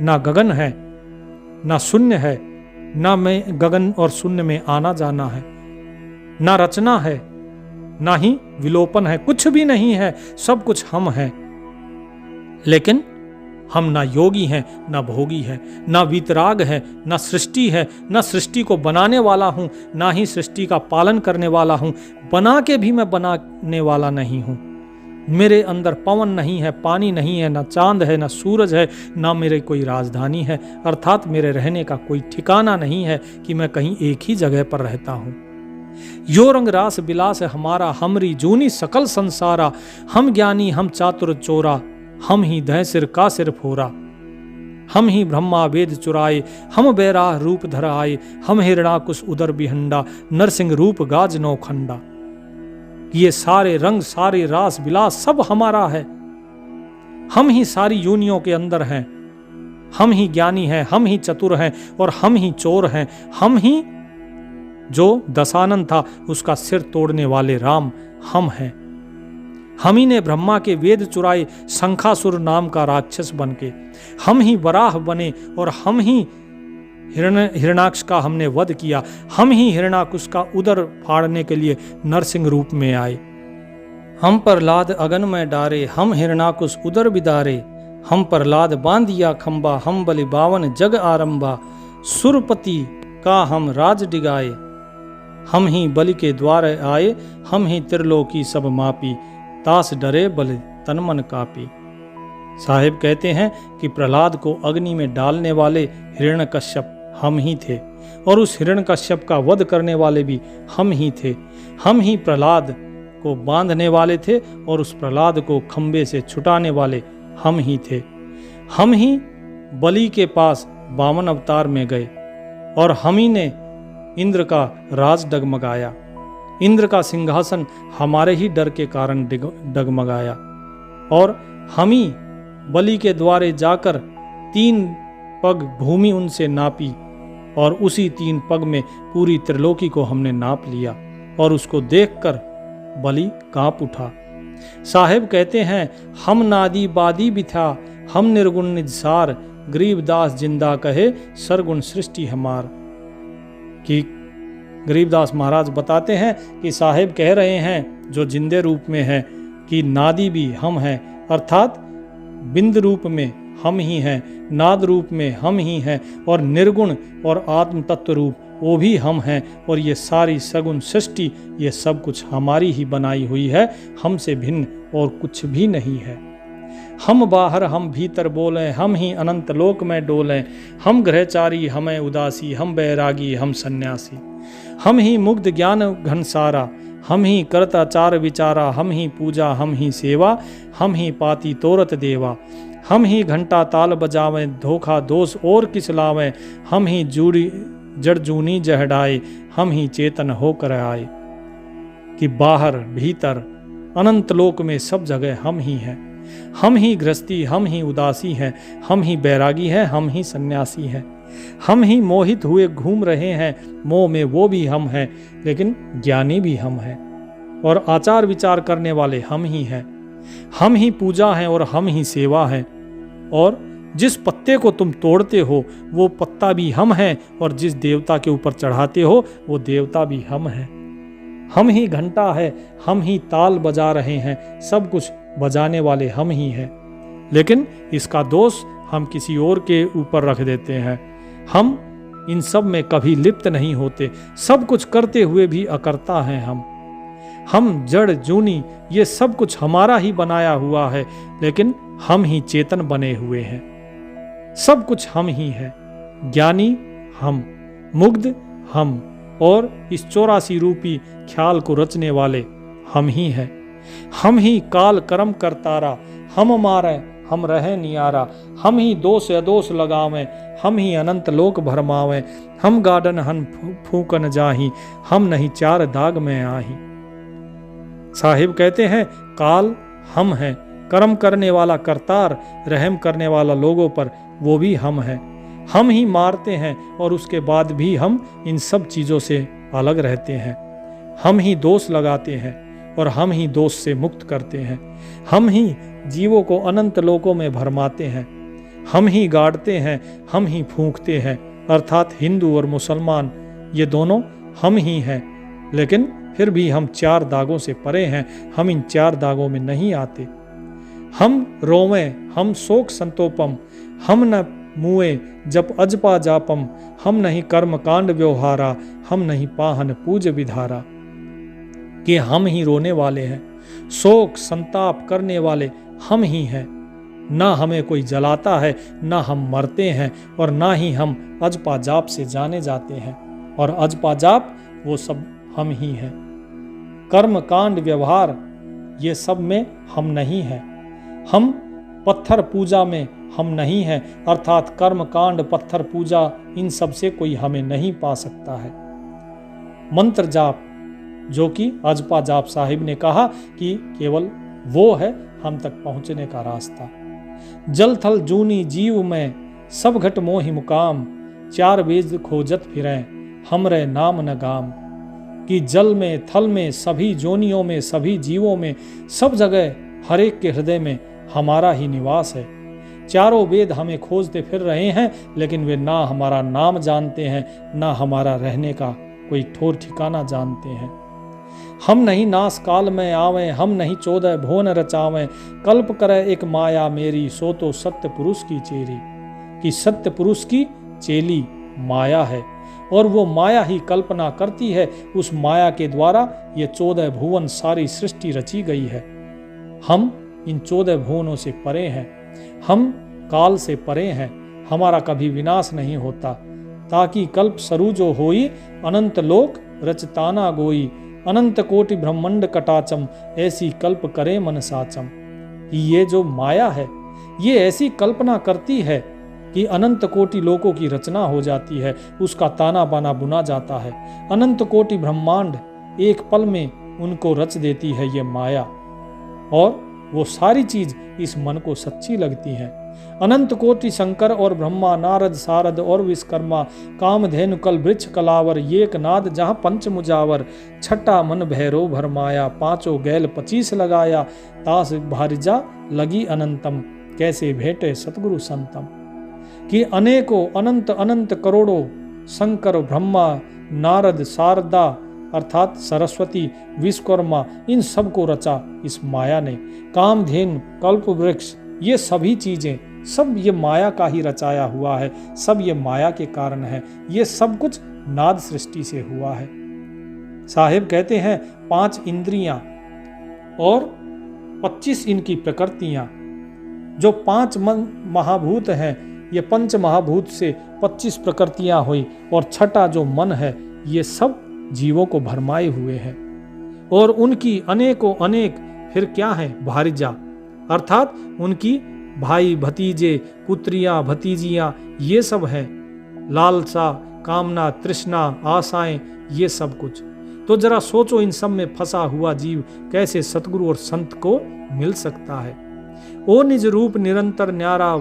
ना गगन है ना शून्य है, ना मैं गगन और शून्य में आना जाना है, ना रचना है ना ही विलोपन है, कुछ भी नहीं है, सब कुछ हम हैं। लेकिन हम ना योगी हैं ना भोगी हैं, ना वीतराग है ना सृष्टि है, ना सृष्टि को बनाने वाला हूं ना ही सृष्टि का पालन करने वाला हूं, बना के भी मैं बनाने वाला नहीं हूं। मेरे अंदर पवन नहीं है, पानी नहीं है, ना चांद है ना सूरज है, ना मेरे कोई राजधानी है, अर्थात मेरे रहने का कोई ठिकाना नहीं है कि मैं कहीं एक ही जगह पर रहता हूं। यो रंग रास बिलास है हमारा, हमरी जूनी सकल संसारा, हम ज्ञानी हम चातुर चोरा, हम ही दह सिर का सिर फोरा, हम ही ब्रह्मा वेद चुराए, हम बैराह रूप धर आए, हम हिरणाकुश उदर बिहंडा, नरसिंह रूप गाज नौखंडा। ये सारे रंग सारे रास बिलास सब हमारा है, हम ही सारी योनियों के अंदर हैं, हम ही ज्ञानी हैं, हम ही चतुर हैं और हम ही चोर हैं, हम ही जो दशानन था उसका सिर तोड़ने वाले राम हम हैं। हम ही ने ब्रह्मा के वेद चुराए शंखासुर नाम का राक्षस बनके, हम ही वराह बने और हम ही हिरणाक्ष का हमने वध किया, हम ही हिरणाकुश का उदर फाड़ने के लिए नरसिंह रूप में आए। हम प्रहलाद अगन में डारे, हम हिरणाकुश उदर बिदारे, हम प्रहलाद बांधिया खंबा, हम बलि बावन जग आरंभा, सुरपति का हम राज डिगाए, हम ही बलि के द्वार आए, हम ही त्रिलोकी सब मापी, तास डरे बलि तन मन कापी। साहिब कहते हैं कि प्रहलाद को अग्नि में डालने वाले हिरण्यकश्यप हम ही थे और उस हिरण्यकश्यप का वध करने वाले भी हम ही थे। हम ही प्रहलाद को बांधने वाले थे और उस प्रहलाद को खंबे से छुटाने वाले हम ही थे। हम ही बलि के पास 52 अवतार में गए और हम ही ने इंद्र का राज डगमगाया। इंद्र का सिंहासन हमारे ही डर के कारण डगमगाया और हम ही बलि के द्वारे जाकर 3 पग भूमि उनसे नापी और उसी 3 पग में पूरी त्रिलोकी को हमने नाप लिया और उसको देखकर बलि कांप उठा। साहिब कहते हैं हम नादी बादी बिथा, हम निर्गुण निजसार, गरीबदास जिंदा कहे सरगुण सृष्टि हमार। कि गरीबदास महाराज बताते हैं कि साहिब कह रहे हैं जो जिंदे रूप में है कि नादी भी हम हैं, अर्थात बिंद रूप में हम ही हैं, नाद रूप में हम ही हैं और निर्गुण और आत्म तत्व रूप वो भी हम हैं और ये सारी सगुण सृष्टि ये सब कुछ हमारी ही बनाई हुई है, हमसे भिन्न और कुछ भी नहीं है। हम बाहर हम भीतर बोलें, हम ही अनंत लोक में डोलें, हम ग्रहचारी हमें उदासी, हम बैरागी हम सन्यासी, हम ही मुग्ध ज्ञान घनसारा, हम ही करताचार विचारा, हम ही पूजा हम ही सेवा, हम ही पाती तोरत देवा, हम ही घंटा ताल बजावें, धोखा दोष और किस लावें, हम ही जूड़ी जड़ जूनी जहडाए, हम ही चेतन होकर आए। कि बाहर भीतर अनंत लोक में सब जगह हम ही हैं, हम ही गृहस्थी हम ही उदासी हैं, हम ही बैरागी हैं, हम ही सन्यासी हैं, हम ही मोहित हुए घूम रहे हैं, मोह में वो भी हम हैं लेकिन ज्ञानी भी हम हैं और आचार विचार करने वाले हम ही हैं, हम ही पूजा हैं और हम ही सेवा हैं और जिस पत्ते को तुम तोड़ते हो वो पत्ता भी हम हैं और जिस देवता के ऊपर चढ़ाते हो वो देवता भी हम हैं। हम ही घंटा है, हम ही ताल बजा रहे हैं, सब कुछ बजाने वाले हम ही हैं, लेकिन इसका दोष हम किसी और के ऊपर रख देते हैं। हम इन सब में कभी लिप्त नहीं होते, सब कुछ करते हुए भी अकर्ता हैं हम जड़ जूनी ये सब कुछ हमारा ही बनाया हुआ है, लेकिन हम ही चेतन बने हुए हैं। सब कुछ हम ही है, ज्ञानी हम, मुग्ध हम, और इस 84 रूपी ख्याल को रचने वाले हम ही हैं। हम ही काल कर्म करतारा, हम मारे हम रहे नियारा, हम ही दोष अदोष लगावें, हम ही अनंत लोक भरमावें, हम गार्डन हन फूकन जाही, हम नहीं चार दाग में आही। साहिब कहते हैं काल हम हैं, कर्म करने वाला करतार, रहम करने वाला लोगों पर वो भी हम हैं। हम ही मारते हैं और उसके बाद भी हम इन सब चीज़ों से अलग रहते हैं। हम ही दोष लगाते हैं और हम ही दोष से मुक्त करते हैं। हम ही जीवों को अनंत लोकों में भरमाते हैं। हम ही गाड़ते हैं, हम ही फूंकते हैं। अर्थात हिंदू और मुसलमान ये दोनों हम ही हैं, लेकिन फिर भी हम 4 दागों से परे हैं। हम इन 4 दागों में नहीं आते। हम रोवें हम शोक संतोपम, हम न मुए जब अजपा जापम, हम नहीं कर्म कांड व्यवहारा, हम नहीं पाहन पूज विधारा। कि हम ही रोने वाले हैं, शोक संताप करने वाले हम ही हैं। ना हमें कोई जलाता है, ना हम मरते हैं, और ना ही हम अजपा जाप से जाने जाते हैं। और अजपा जाप वो सब हम ही हैं। कर्म कांड व्यवहार ये सब में हम नहीं हैं। हम पत्थर पूजा में हम नहीं हैं, अर्थात कर्म कांड पत्थर पूजा इन सब से कोई हमें नहीं पा सकता है। मंत्र जाप जो कि अजपा जाप साहिब ने कहा कि केवल वो है हम तक पहुंचने का रास्ता। जल थल जूनी जीव में सब घट मोहि मुकाम, 4 वेद खोजत फिरें हमरे नाम न गाम। कि जल में थल में सभी जोनियों में सभी जीवों में सब जगह हर एक के हृदय में हमारा ही निवास है। 4 वेद हमें खोजते फिर रहे हैं, लेकिन वे ना हमारा नाम जानते हैं, ना हमारा रहने का कोई ठोर ठिकाना जानते हैं। हम नहीं नास काल में आवें, हम नहीं 14 भुवन रचावें, कल्प करे एक माया मेरी, सो तो सत्य पुरुष की चेरी। कि सत्य पुरुष की चेली माया है, और वो माया ही कल्पना करती है। उस माया के द्वारा ये 14 भुवन सारी सृष्टि रची गई है। हम इन 14 भुवनों से परे हैं, हम काल से परे हैं। हमारा कभी विनाश नहीं होता। ताकि कल्प सरूजो होई, अनंत लोक रचताना गोई, अनंत कोटि ब्रह्मांड कटाचम, ऐसी कल्प करे मन साचम। ये जो माया है ये ऐसी कल्पना करती है कि अनंत कोटि लोकों की रचना हो जाती है, उसका ताना बाना बुना जाता है। अनंत कोटि ब्रह्मांड एक पल में उनको रच देती है ये माया, और वो सारी चीज इस मन को सच्ची लगती है। अनंत कोटि शंकर और ब्रह्मा, नारद सारद और विश्वकर्मा, कामधेनु कल वृक्ष कलावर, एक नाद जहाँ पंच मुजावर, छठा मन भैरव भरमाया, 5 गैल 25 लगाया, तास भारिजा लगी अनंतम, कैसे भेटे सतगुरु संतम। कि अनेकों अनंत अनंत करोड़ों शंकर ब्रह्मा नारद शारदा अर्थात सरस्वती विश्वकर्मा इन सब को रचा इस माया ने। कामधेनु कल्प वृक्ष ये सभी चीजें सब ये माया का ही रचाया हुआ है, सब ये माया के कारण है। ये सब कुछ नाद सृष्टि से हुआ है। साहिब कहते हैं 5 इंद्रियां और 25 इनकी प्रकृतियां, जो 5 महाभूत हैं, ये 5 महाभूत से 25 प्रकृतियां हुई, और छठा जो मन है ये सब जीवों को भरमाए हुए हैं। और उनकी अनेकों अनेक फिर क्या है भारिजा, अर्थात उनकी भाई भतीजे पुत्रियां भतीजियां ये सब हैं। लालसा कामना तृष्णा आशाएं ये सब कुछ। तो जरा सोचो इन सब में फंसा हुआ जीव कैसे सतगुरु और संत को मिल सकता है। ओ निज रूप निरंतर न्यारा,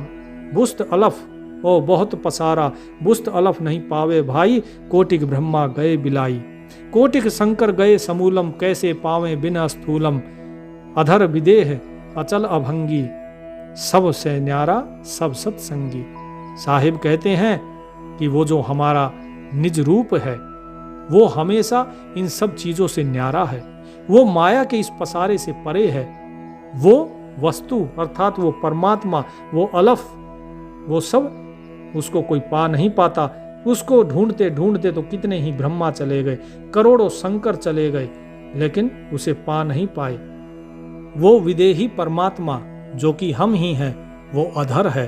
बुस्त अलफ ओ बहुत पसारा, बुस्त अलफ नहीं पावे भाई, कोटिक ब्रह्मा गए बिलाई, कोटिक शंकर गए समूलम, कैसे पावे बिना स्थूलम, अधर विदेह अचल अभंगी, सब से न्यारा सब सत्संगी। साहिब कहते हैं कि वो जो हमारा निज रूप है वो हमेशा इन सब चीजों से न्यारा है, वो माया के इस पसारे से परे है। वो वस्तु अर्थात वो परमात्मा, वो अलफ, वो सब उसको कोई पा नहीं पाता। उसको ढूंढते ढूंढते तो कितने ही ब्रह्मा चले गए, करोड़ों शंकर चले गए, लेकिन उसे पा नहीं पाए। वो विदेही परमात्मा जो कि हम ही हैं, वो अधर है,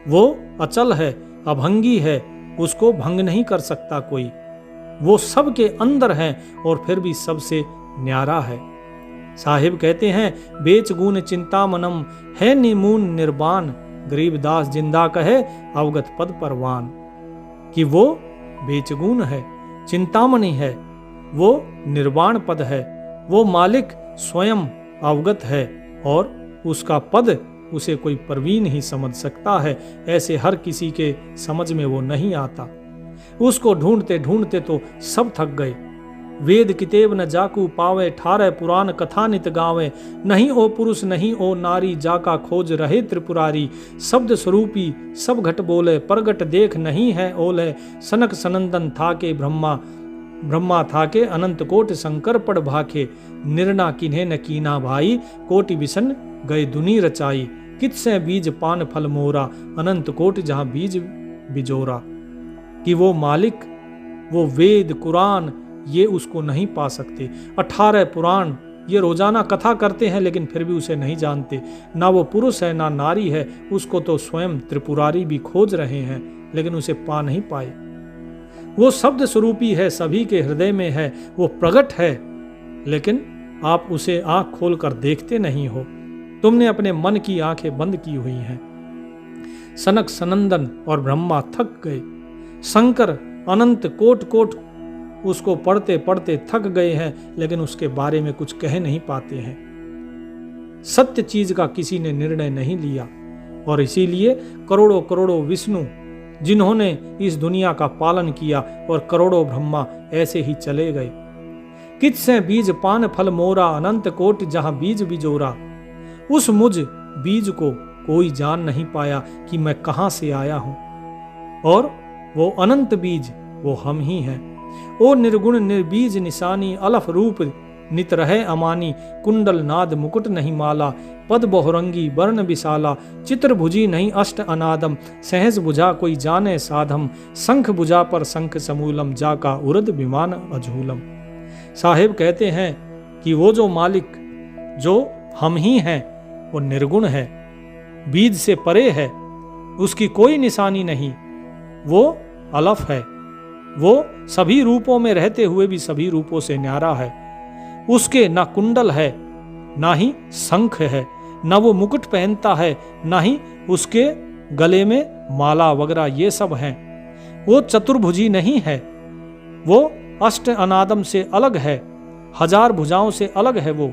वो अचल है, अभंगी है, उसको भंग नहीं कर सकता कोई। वो सबके अंदर है और फिर भी सबसे न्यारा है। साहिब कहते हैं, बेच गुण चिंतामनम है निमून निर्वाण, गरीबदास जिंदा कहे अवगत पद परवान। कि वो बेचगुण है, चिंतामणि है, वो निर्वाण पद है, वो मालिक स्वयं अवगत है और उसका पद उसे कोई परवीन ही समझ सकता है। ऐसे हर किसी के समझ में वो नहीं आता। उसको ढूंढते ढूंढते तो सब थक गए। वेद कितेब न जाकू पावे, 18 पुराण कथा नित गावे। नहीं ओ पुरुष नहीं ओ नारी, जाका खोज रहे त्रिपुरारी। शब्द स्वरूपी सब घट बोले, परगट देख नहीं है ओले। सनक सनंदन था के ब्रह्मा, ब्रह्मा था के अनंत कोट शंकर पड़ भाखे। निर्णा किन्हे न कीना भाई, कोटि विसन गए दुनी रचाई। कित से बीज पान फल मोरा, अनंत कोट जहां बीज बिजोरा। कि वो मालिक, वो वेद कुरान ये उसको नहीं पा सकते। 18 पुराण ये रोजाना कथा करते हैं लेकिन फिर भी उसे नहीं जानते। ना वो पुरुष है ना नारी है, उसको तो स्वयं त्रिपुरारी भी खोज रहे हैं लेकिन उसे पा नहीं पाए। वो शब्द स्वरूपी है, सभी के हृदय में है, वो प्रगट है लेकिन आप उसे आंख खोल कर देखते नहीं हो। तुमने अपने मन की आंखें बंद की हुई हैं। सनक सनंदन और ब्रह्मा थक गए। शंकर अनंत कोट कोट उसको पढ़ते पढ़ते थक गए हैं लेकिन उसके बारे में कुछ कह नहीं पाते हैं। सत्य चीज का किसी ने निर्णय नहीं लिया और इसीलिए करोड़ों करोड़ों विष्णु जिन्होंने इस दुनिया का पालन किया और करोड़ों ब्रह्मा ऐसे ही चले गए। कित से बीज पान फल मोरा, अनंत कोट जहां बीज बिजोरा। उस मुझ बीज को कोई जान नहीं पाया कि मैं कहां से आया हूं और वो अनंत बीज वो हम ही हैं। ओ निर्गुण निर्बीज निशानी, अलफ रूप नित रहे अमानी। कुंडल नाद मुकुट नहीं माला, पद बहुरंगी वर्ण विशाला। चित्र भुजी नहीं अष्ट अनादम, सहज बुझा कोई जाने साधम। शंख बुझा पर शंख समूलम, जाका उरद विमान अझूलम। साहिब कहते हैं कि वो जो मालिक जो हम ही हैं वो निर्गुण है, बीज से परे है, उसकी कोई निशानी नहीं। वो अलफ है, वो सभी रूपों में रहते हुए भी सभी रूपों से न्यारा है। उसके ना कुंडल है ना ही शंख है, ना वो मुकुट पहनता है ना ही उसके गले में माला वगैरह ये सब हैं। वो चतुर्भुजी नहीं है, वो अष्ट अनादम से अलग है, 1000 भुजाओं से अलग है। वो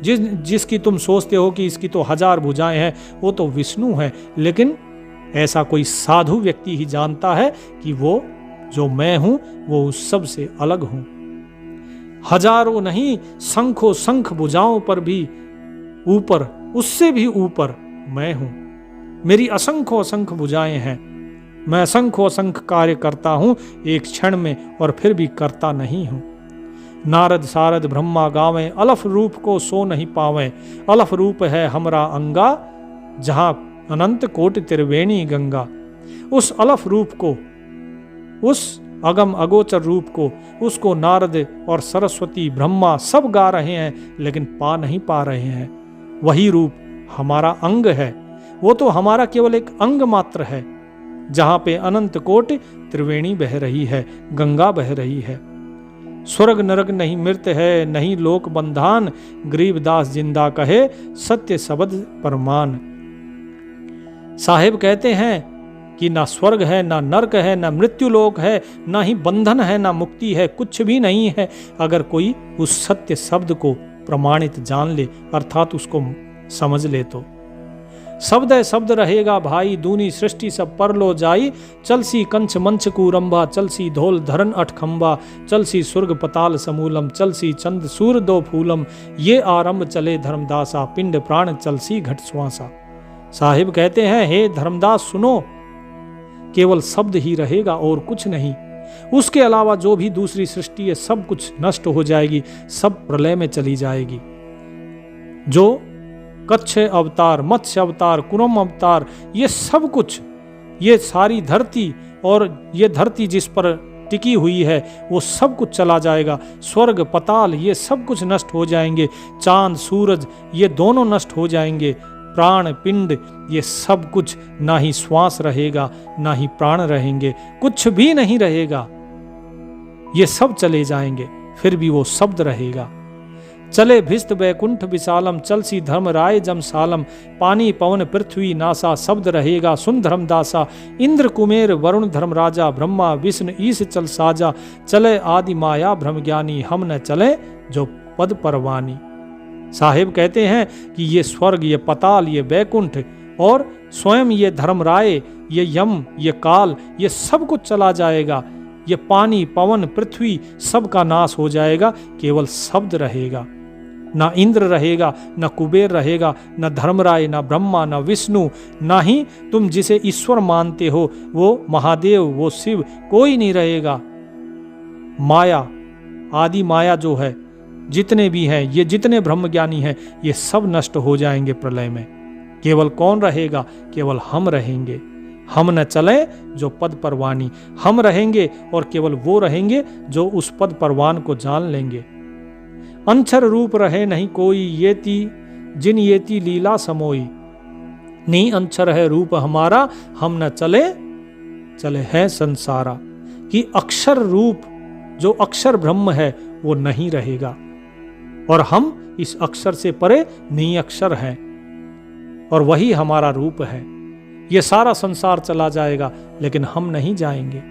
जिसकी तुम सोचते हो कि इसकी तो 1000 भुजाएं हैं, वो तो विष्णु है। लेकिन ऐसा कोई साधु व्यक्ति ही जानता है कि वो जो मैं हूं वो उस सब से अलग हूं। हजारों नहीं शंखों शंख भुजाओं पर भी ऊपर, उससे भी ऊपर मैं हूं। मेरी असंख्य असंख्य भुजाएं हैं, मैं असंख्य असंख्य कार्य करता हूं एक क्षण में और फिर भी करता नहीं हूं। नारद सारद ब्रह्मा गावें, अलफ रूप को सो नहीं पावें। अलफ रूप है हमरा अंगा, जहां अनंत कोटि त्रिवेणी गंगा। उस अलफ रूप को, उस अगम अगोचर रूप को, उसको नारद और सरस्वती ब्रह्मा सब गा रहे हैं लेकिन पा नहीं पा रहे हैं। वही रूप हमारा अंग है, वो तो हमारा केवल एक अंग मात्र है, जहां पे अनंत कोटि त्रिवेणी बह रही है, गंगा बह रही है। स्वर्ग नरक नहीं मृत है, नहीं लोक बंधान। गरीबदास जिंदा कहे सत्य शब्द परमान। साहिब कहते हैं कि ना स्वर्ग है, ना नरक है, ना मृत्यु लोक है, ना ही बंधन है, ना मुक्ति है, कुछ भी नहीं है अगर कोई उस सत्य शब्द को प्रमाणित जान ले, अर्थात उसको समझ ले तो। शब्द है शब्द रहेगा भाई, दूनी सृष्टि सब पर लो जाई। चलसी कंच मंच कूरंबा, चलसी धोल धरन अठखंबा। चलसी सुर्ग पताल समूलम, चलसी चंद सूर दो फूलम। ये आरंभ चले धर्मदासा, पिंड प्राण चलसी घट श्वासा। साहिब कहते हैं, हे धर्मदास सुनो, केवल शब्द ही रहेगा और कुछ नहीं। उसके अलावा जो भी दूसरी सृष्टि है सब कुछ नष्ट हो जाएगी, सब प्रलय में चली जाएगी। जो कच्छ अवतार, मत्स्य अवतार, कुरम अवतार, ये सब कुछ, ये सारी धरती और ये धरती जिस पर टिकी हुई है वो सब कुछ चला जाएगा। स्वर्ग पताल ये सब कुछ नष्ट हो जाएंगे। चांद सूरज ये दोनों नष्ट हो जाएंगे। प्राण पिंड ये सब कुछ, ना ही श्वास रहेगा ना ही प्राण रहेंगे, कुछ भी नहीं रहेगा। ये सब चले जाएंगे, फिर भी वो शब्द रहेगा। चले भिस्त वैकुंठ विशालम, चल सी धर्म राय जम सालम, पानी पवन पृथ्वी नासा, शब्द रहेगा सुन धर्मदासा। इंद्र कुमेर वरुण धर्म राजा, ब्रह्मा विष्णु ईश चल साजा, चले आदि माया ब्रह्म ज्ञानी, हम न चले जो पद परवानी। साहिब कहते हैं कि ये स्वर्ग, ये पताल, ये वैकुंठ और स्वयं ये धर्मराय, ये यम, ये काल, ये सब कुछ चला जाएगा। ये पानी पवन पृथ्वी सबका नाश हो जाएगा, केवल शब्द रहेगा। ना इंद्र रहेगा, ना कुबेर रहेगा, ना धर्मराय, ना ब्रह्मा, ना विष्णु, ना ही तुम जिसे ईश्वर मानते हो वो महादेव, वो शिव, कोई नहीं रहेगा। माया, आदि माया जो है, जितने भी हैं, ये जितने ब्रह्मज्ञानी हैं, ये सब नष्ट हो जाएंगे प्रलय में। केवल कौन रहेगा? केवल हम रहेंगे। हम न चले जो पद परवानी, हम रहेंगे और केवल वो रहेंगे जो उस पद परवान को जान लेंगे। अंछर रूप रहे नहीं कोई, येती जिन येती लीला समोई, नहीं अंछर है रूप हमारा, हम न चले चले हैं संसारा। कि अक्षर रूप जो अक्षर ब्रह्म है वो नहीं रहेगा, और हम इस अक्षर से परे निअक्षर हैं, और वही हमारा रूप है। ये सारा संसार चला जाएगा, लेकिन हम नहीं जाएंगे।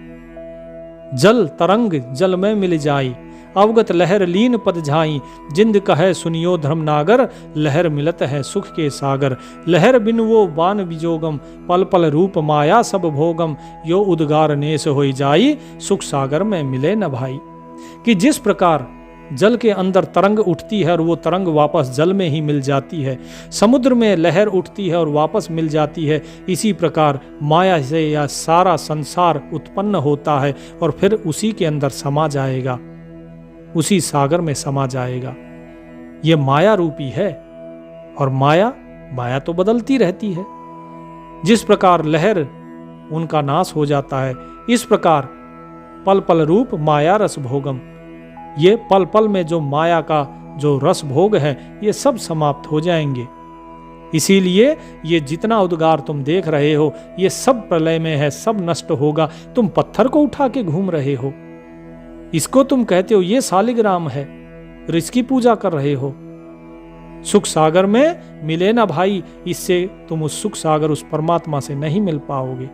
जल तरंग जल में मिल जाई, अवगत लहर लीन पद झाई, जिंद कहे सुनियो धर्मनागर, लहर मिलत है सुख के सागर। लहर बिन वो बान बिजोगम, पल पल रूप माया सब भोगम, यो उद्गार नेस होई जाई, सुख सागर में मिले न भाई। कि जिस प्रकार जल के अंदर तरंग उठती है और वो तरंग वापस जल में ही मिल जाती है, समुद्र में लहर उठती है और वापस मिल जाती है, इसी प्रकार माया से यह सारा संसार उत्पन्न होता है और फिर उसी के अंदर समा जाएगा, उसी सागर में समा जाएगा। ये माया रूपी है, और माया तो बदलती रहती है। जिस प्रकार लहर उनका नाश हो जाता है, इस प्रकार पल पल रूप माया रस भोगम, ये पल पल में जो माया का जो रस भोग है, ये सब समाप्त हो जाएंगे। इसीलिए ये जितना उद्गार तुम देख रहे हो, ये सब प्रलय में है, सब नष्ट होगा। तुम पत्थर को उठा के घूम रहे हो, इसको तुम कहते हो ये शालिग्राम है, और इसकी पूजा कर रहे हो। सुख सागर में मिले ना भाई, इससे तुम उस सुख सागर, उस परमात्मा से नहीं मिल पाओगे।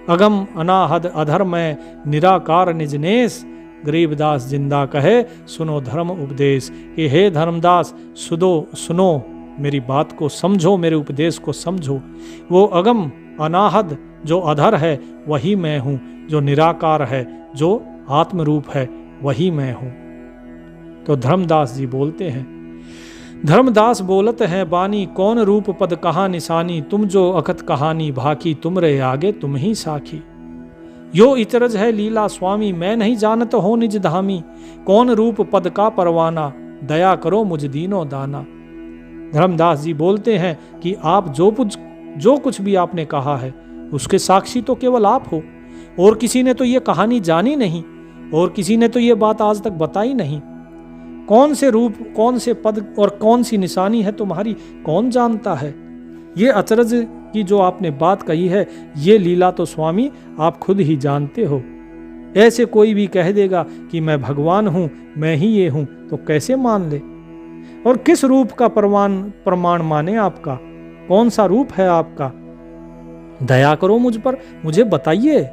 अगम अनाहद अधर में निराकार निजनेश, गरीबदास जिंदा कहे सुनो धर्म उपदेश। कि हे धर्मदास, सुनो मेरी बात को समझो, मेरे उपदेश को समझो। वो अगम अनाहद जो अधर है वही मैं हूँ, जो निराकार है, जो आत्म रूप है, वही मैं हूँ। तो धर्मदास जी बोलते हैं, धर्मदास बोलत हैं बानी, कौन रूप पद कहा निशानी, तुम जो अखत कहानी भाकी, तुम रे आगे तुम ही साखी। यो इतरज है लीला स्वामी, मैं नहीं जानत हो निज धामी, कौन रूप पद का परवाना, दया करो मुझ दीनो दाना। धर्मदास जी बोलते हैं कि आप जो कुछ भी आपने कहा है, उसके साक्षी तो केवल आप हो, और किसी ने तो ये कहानी जानी नहीं, और किसी ने तो ये बात आज तक बताई नहीं। कौन से रूप, कौन से पद और कौन सी निशानी है तुम्हारी, कौन जानता है। ये अचरज की जो आपने बात कही है, ये लीला तो स्वामी आप खुद ही जानते हो। ऐसे कोई भी कह देगा कि मैं भगवान हूं, मैं ही ये हूं, तो कैसे मान ले। और किस रूप का प्रमाण माने आपका, कौन सा रूप है आपका। दया करो मुझ पर, मुझे बताइए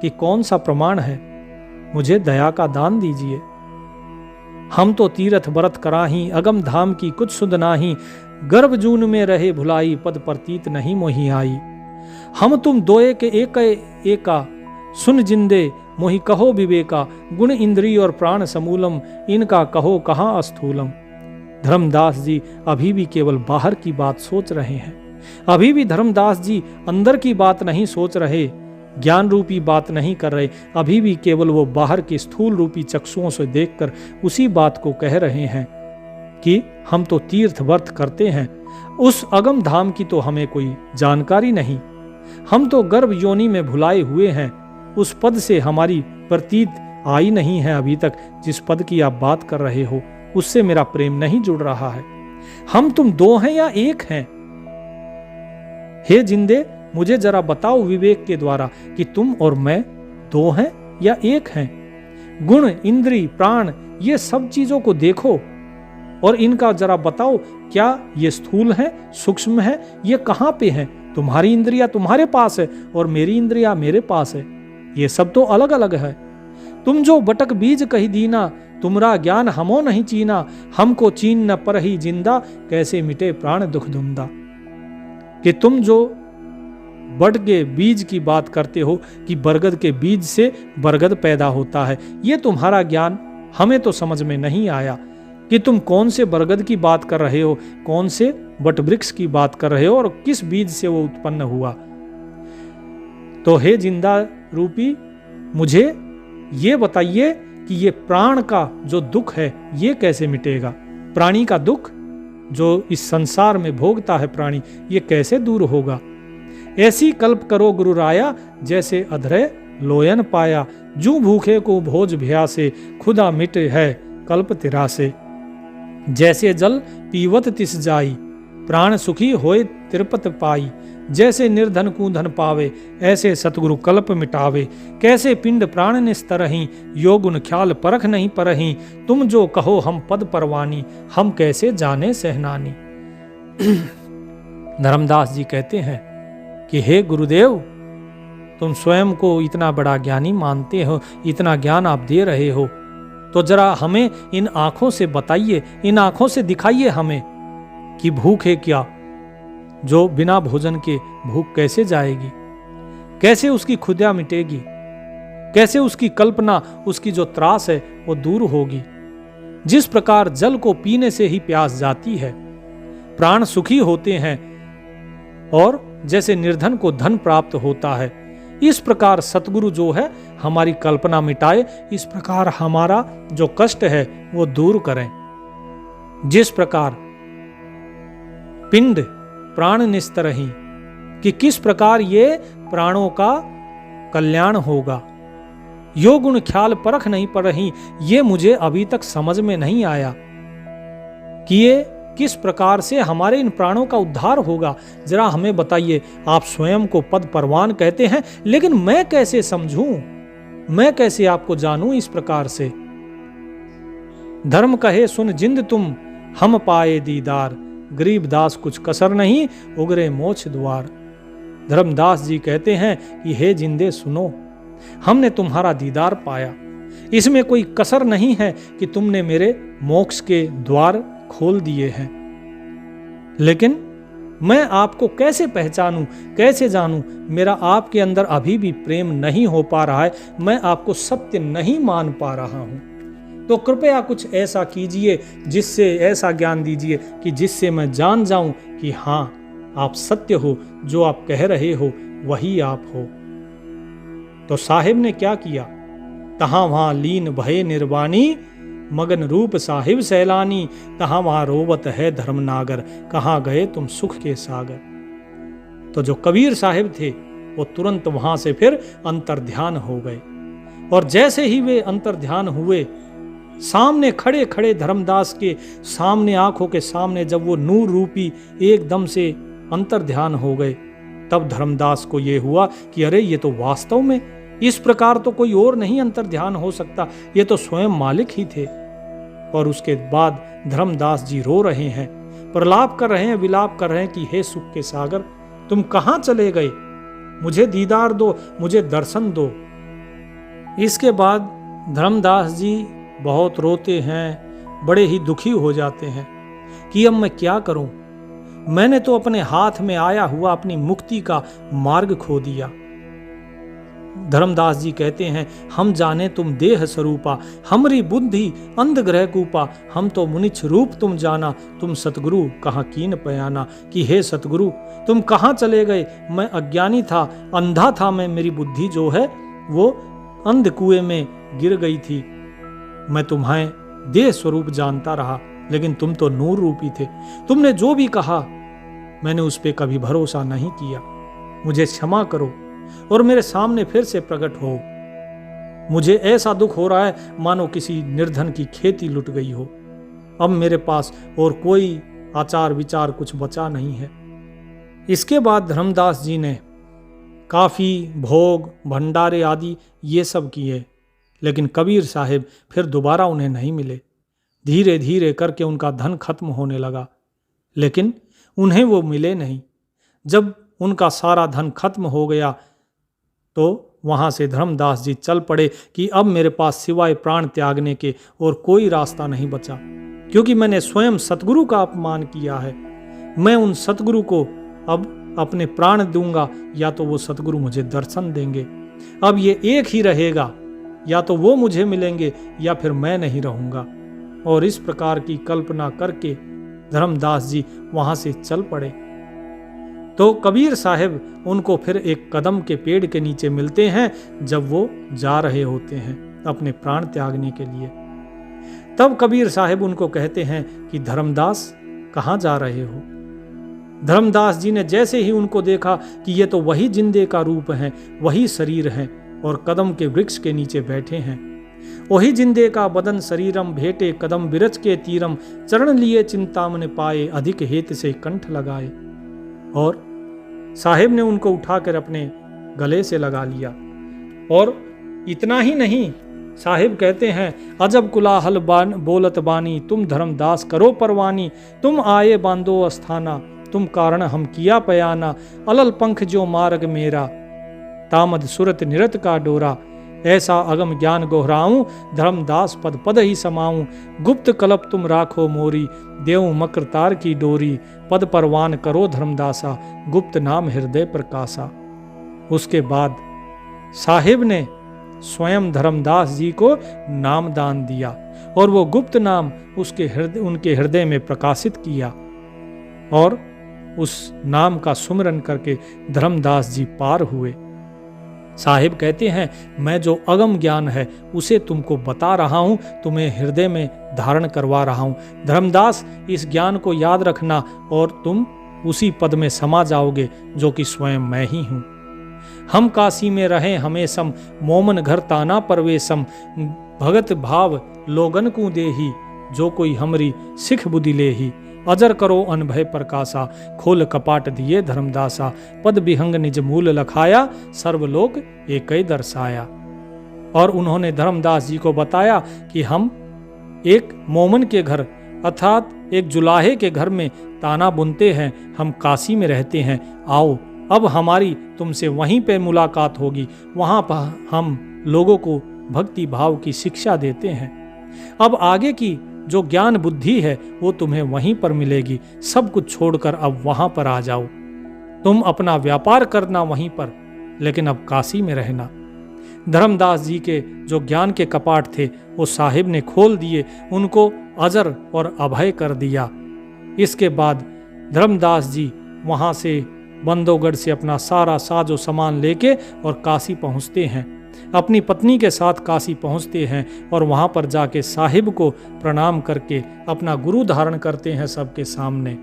कि कौन सा प्रमाण है, मुझे दया का दान दीजिए। हम तो तीरथ बरत कराही, अगम धाम की कुछ सुध नाही, गर्भ जून में रहे भुलाई, पद प्रतीत नहीं मोहि आई। हम तुम दोए के एका, सुन जिंदे मोहि कहो विवेका, गुण इंद्रिय और प्राण समूलम, इनका कहो कहाँ अस्थूलम। धर्मदास जी अभी भी केवल बाहर की बात सोच रहे हैं, अभी भी धर्मदास जी अंदर की बात नहीं सोच रहे, ज्ञान रूपी बात नहीं कर रहे, अभी भी केवल वो बाहर के स्थूल रूपी चक्षुओं से देखकर उसी बात को कह रहे हैं कि हम तो तीर्थ व्रत करते हैं, उस अगम धाम की तो हमें कोई जानकारी नहीं, हम तो गर्भ योनि में भुलाए हुए हैं, उस पद से हमारी प्रतीत आई नहीं है अभी तक। जिस पद की आप बात कर रहे हो उससे मेरा प्रेम नहीं जुड़ रहा है। हम तुम दो हैं या एक हैं? हे जिंदे, मुझे जरा बताओ विवेक के द्वारा कि तुम और मैं दो हैं या एक हैं। गुण, इंद्री, प्राण, ये सब चीजों को देखो और इनका जरा बताओ, क्या ये स्थूल है, सूक्ष्म है, ये कहाँ पे है? तुम्हारी इंद्रिया तुम्हारे पास है और मेरी इंद्रिया मेरे पास है, ये सब तो अलग अलग है। तुम जो बटक बीज कही दीना, तुमरा ज्ञान हमो नहीं चीना, हमको चीन न पर ही जिंदा, कैसे मिटे प्राण दुख धुंदा। कि तुम जो बट के बीज की बात करते हो कि बरगद के बीज से बरगद पैदा होता है, ये तुम्हारा ज्ञान हमें तो समझ में नहीं आया कि तुम कौन से बरगद की बात कर रहे हो, कौन से बट वृक्ष की बात कर रहे हो और किस बीज से वो उत्पन्न हुआ। तो हे जिंदा रूपी, मुझे ये बताइए कि ये प्राण का जो दुख है ये कैसे मिटेगा? प्राणी का दुख जो इस संसार में भोगता है प्राणी, ये कैसे दूर होगा? ऐसी कल्प करो गुरु राया, जैसे अधरे लोयन पाया, जू भूखे को भोज भ्यासे, खुदा मिट है कल्प तिरासे। जैसे जल पीवत तिस जाई, प्राण सुखी होए तिरपत पाई, जैसे निर्धन को धन पावे, ऐसे सतगुरु कल्प मिटावे। कैसे पिंड प्राण निस्तरही, योगुन ख्याल परख नहीं परही, तुम जो कहो हम पद परवानी, हम कैसे जाने सहनानी। धर्मदास जी कहते हैं कि हे गुरुदेव, तुम स्वयं को इतना बड़ा ज्ञानी मानते हो, इतना ज्ञान आप दे रहे हो, तो जरा हमें इन आंखों से बताइए, इन आंखों से दिखाइए हमें कि भूख है क्या, जो बिना भोजन के भूख कैसे जाएगी, कैसे उसकी खुदिया मिटेगी, कैसे उसकी कल्पना, उसकी जो त्रास है वो दूर होगी। जिस प्रकार जल को पीने से ही प्यास जाती है, प्राण सुखी होते हैं और जैसे निर्धन को धन प्राप्त होता है, इस प्रकार सतगुरु जो है हमारी कल्पना मिटाए, इस प्रकार हमारा जो कष्ट है वो दूर करें। जिस प्रकार पिंड प्राण निस्तरही, कि किस प्रकार ये प्राणों का कल्याण होगा, यो गुण ख्याल परख नहीं परही, ये मुझे अभी तक समझ में नहीं आया कि ये किस प्रकार से हमारे इन प्राणों का उद्धार होगा। जरा हमें बताइए। आप स्वयं को पद परवान कहते हैं, लेकिन मैं कैसे समझूं, मैं कैसे आपको जानूं इस प्रकार से। धर्म कहे सुन जिंद तुम, हम पाए दीदार, गरीब दास कुछ कसर नहीं, उगरे मोक्ष द्वार। धर्मदास जी कहते हैं कि हे जिंदे सुनो, हमने तुम्हारा दीदार पाया, इसमें कोई कसर नहीं है कि तुमने मेरे मोक्ष के द्वार खोल दिए हैं। लेकिन मैं आपको कैसे पहचानूं, कैसे जानूं? मेरा आपके अंदर अभी भी प्रेम नहीं हो पा रहा है, मैं आपको सत्य नहीं मान पा रहा हूं। तो कृपया कुछ ऐसा कीजिए, जिससे ऐसा ज्ञान दीजिए कि जिससे मैं जान जाऊं कि हाँ, आप सत्य हो, जो आप कह रहे हो वही आप हो। तो साहिब ने क्या किया? तहां वहां लीन भय निर्वाणी, मगन रूप साहिब सैलानी, तहां वहां रोवत है धर्मनागर, कहां गए तुम सुख के सागर। तो जो कबीर साहिब थे वो तुरंत वहां से फिर अंतर्ध्यान हो गए, और जैसे ही वे अंतर्ध्यान हुए, सामने खड़े खड़े धर्मदास के सामने, आंखों के सामने जब वो नूर रूपी एकदम से अंतर्ध्यान हो गए, तब धर्मदास को ये हुआ कि अरे ये तो वास्तव में इस प्रकार तो कोई और नहीं अंतर्ध्यान हो सकता, ये तो स्वयं मालिक ही थे। और उसके बाद धर्मदास जी रो रहे हैं, प्रलाप कर रहे हैं, विलाप कर रहे हैं कि हे सुख के सागर, तुम कहां चले गए? मुझे दीदार दो, मुझे दर्शन दो। इसके बाद धर्मदास जी बहुत रोते हैं, बड़े ही दुखी हो जाते हैं कि अब मैं क्या करूं, मैंने तो अपने हाथ में आया हुआ अपनी मुक्ति का मार्ग खो दिया। धर्मदास जी कहते हैं, हम जाने तुम देह स्वरूपा, हमरी बुद्धि अंध ग्रह कूपा, हम तो मुनिच रूप तुम जाना, तुम सतगुरु कहाँ कीन पयाना। कि हे सतगुरु, तुम कहाँ चले गए? मैं अज्ञानी था, अंधा था मैं, मेरी बुद्धि जो है वो अंध कुएं में गिर गई थी। मैं तुम्हें देह स्वरूप जानता रहा, लेकिन तुम तो नूर रूपी थे। तुमने जो भी कहा मैंने उस पर कभी भरोसा नहीं किया। मुझे क्षमा करो और मेरे सामने फिर से प्रकट हो। मुझे ऐसा दुख हो रहा है मानो किसी निर्धन की खेती लुट गई हो। अब मेरे पास और कोई आचार विचार कुछ बचा नहीं है। इसके बाद धर्मदास जी ने काफी भोग भंडारे आदि ये सब किए, लेकिन कबीर साहब फिर दोबारा उन्हें नहीं मिले। धीरे धीरे करके उनका धन खत्म होने लगा, लेकिन उन्हें वो मिले नहीं। जब उनका सारा धन खत्म हो गया तो वहां से धर्मदास जी चल पड़े कि अब मेरे पास सिवाय प्राण त्यागने के और कोई रास्ता नहीं बचा, क्योंकि मैंने स्वयं सतगुरु का अपमान किया है। मैं उन सतगुरु को अब अपने प्राण दूंगा, या तो वो सतगुरु मुझे दर्शन देंगे। अब ये एक ही रहेगा, या तो वो मुझे मिलेंगे या फिर मैं नहीं रहूंगा। और इस प्रकार की कल्पना करके धर्मदास जी वहां से चल पड़े। तो कबीर साहब उनको फिर एक कदम के पेड़ के नीचे मिलते हैं जब वो जा रहे होते हैं अपने प्राण त्यागने के लिए। तब कबीर साहब उनको कहते हैं कि धर्मदास, कहाँ जा रहे हो? धर्मदास जी ने जैसे ही उनको देखा कि ये तो वही जिंदे का रूप है, वही शरीर है, और कदम के वृक्ष के नीचे बैठे हैं। वही जिंदे का बदन शरीरम भेटे, कदम बिरच के तीरम, चरण लिए चिंतामन पाए, अधिक हेत से कंठ लगाए। और साहेब ने उनको उठाकर अपने गले से लगा लिया। और इतना ही नहीं, साहिब कहते हैं, अजब कुलाहल बोलत बानी, तुम धर्मदास करो परवानी, तुम आए बांधो अस्थाना, तुम कारण हम किया पयाना, अलल पंख जो मार्ग मेरा, तामद सुरत निरत का डोरा, ऐसा अगम ज्ञान गोहराऊं, धर्मदास पद पद ही समाऊं, गुप्त कलप तुम राखो मोरी, देव मकर तार की डोरी, पद परवान करो धर्मदासा, गुप्त नाम हृदय प्रकाशा। उसके बाद साहिब ने स्वयं धर्मदास जी को नाम दान दिया और वो गुप्त नाम उनके हृदय में प्रकाशित किया, और उस नाम का सुमिरन करके धर्मदास जी पार हुए। साहिब कहते हैं, मैं जो अगम ज्ञान है उसे तुमको बता रहा हूं, तुम्हें हृदय में धारण करवा रहा हूं। धर्मदास, इस ज्ञान को याद रखना और तुम उसी पद में समा जाओगे जो कि स्वयं मैं ही हूं। हम काशी में रहे हमेशम, मोमन घर ताना परवेशम, भगत भाव लोगन को देही, जो कोई हमरी सिख बुद्धि लेही, अजर करो अनभय प्रकाशा, खोल कपाट दिए धर्मदासा, पद विहंग निज मूल लखाया, सर्वलोक एकई दर्शाया। और उन्होंने धर्मदास जी को बताया कि हम एक मोमन के घर अर्थात एक जुलाहे के घर में ताना बुनते हैं, हम काशी में रहते हैं, आओ अब हमारी तुमसे वहीं पे मुलाकात होगी, वहां पर हम लोगों को भक्ति भाव की शिक्षा देते हैं। अब आगे की जो ज्ञान बुद्धि है वो तुम्हें वहीं पर मिलेगी, सब कुछ छोड़कर अब वहां पर आ जाओ। तुम अपना व्यापार करना वहीं पर, लेकिन अब काशी में रहना। धर्मदास जी के जो ज्ञान के कपाट थे वो साहिब ने खोल दिए, उनको अजर और अभय कर दिया। इसके बाद धर्मदास जी वहां से बंदोगढ़ से अपना सारा साजो सामान लेके और काशी पहुंचते हैं। अपनी पत्नी के साथ काशी पहुंचते हैं और वहां पर जाके साहिब को प्रणाम करके अपना गुरु धारण करते हैं सबके सामने।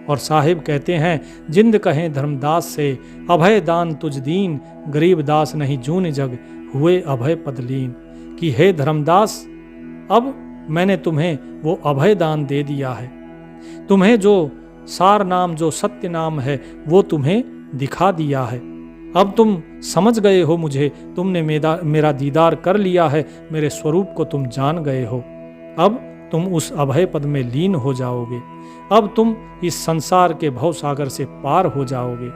और साहिब कहते हैं, जिंद कहें धर्मदास से, अभय दान तुझ दीन, गरीब दास नहीं जून जग, हुए अभय पदलीन। कि हे धर्मदास, अब मैंने तुम्हें वो अभय दान दे दिया है, तुम्हें जो सार नाम जो सत्य नाम है वो तुम्हें दिखा दिया है। अब तुम समझ गए हो मुझे, तुमने मेरा दीदार कर लिया है, मेरे स्वरूप को तुम जान गए हो। अब तुम उस अभय पद में लीन हो जाओगे, अब तुम इस संसार के भवसागर से पार हो जाओगे।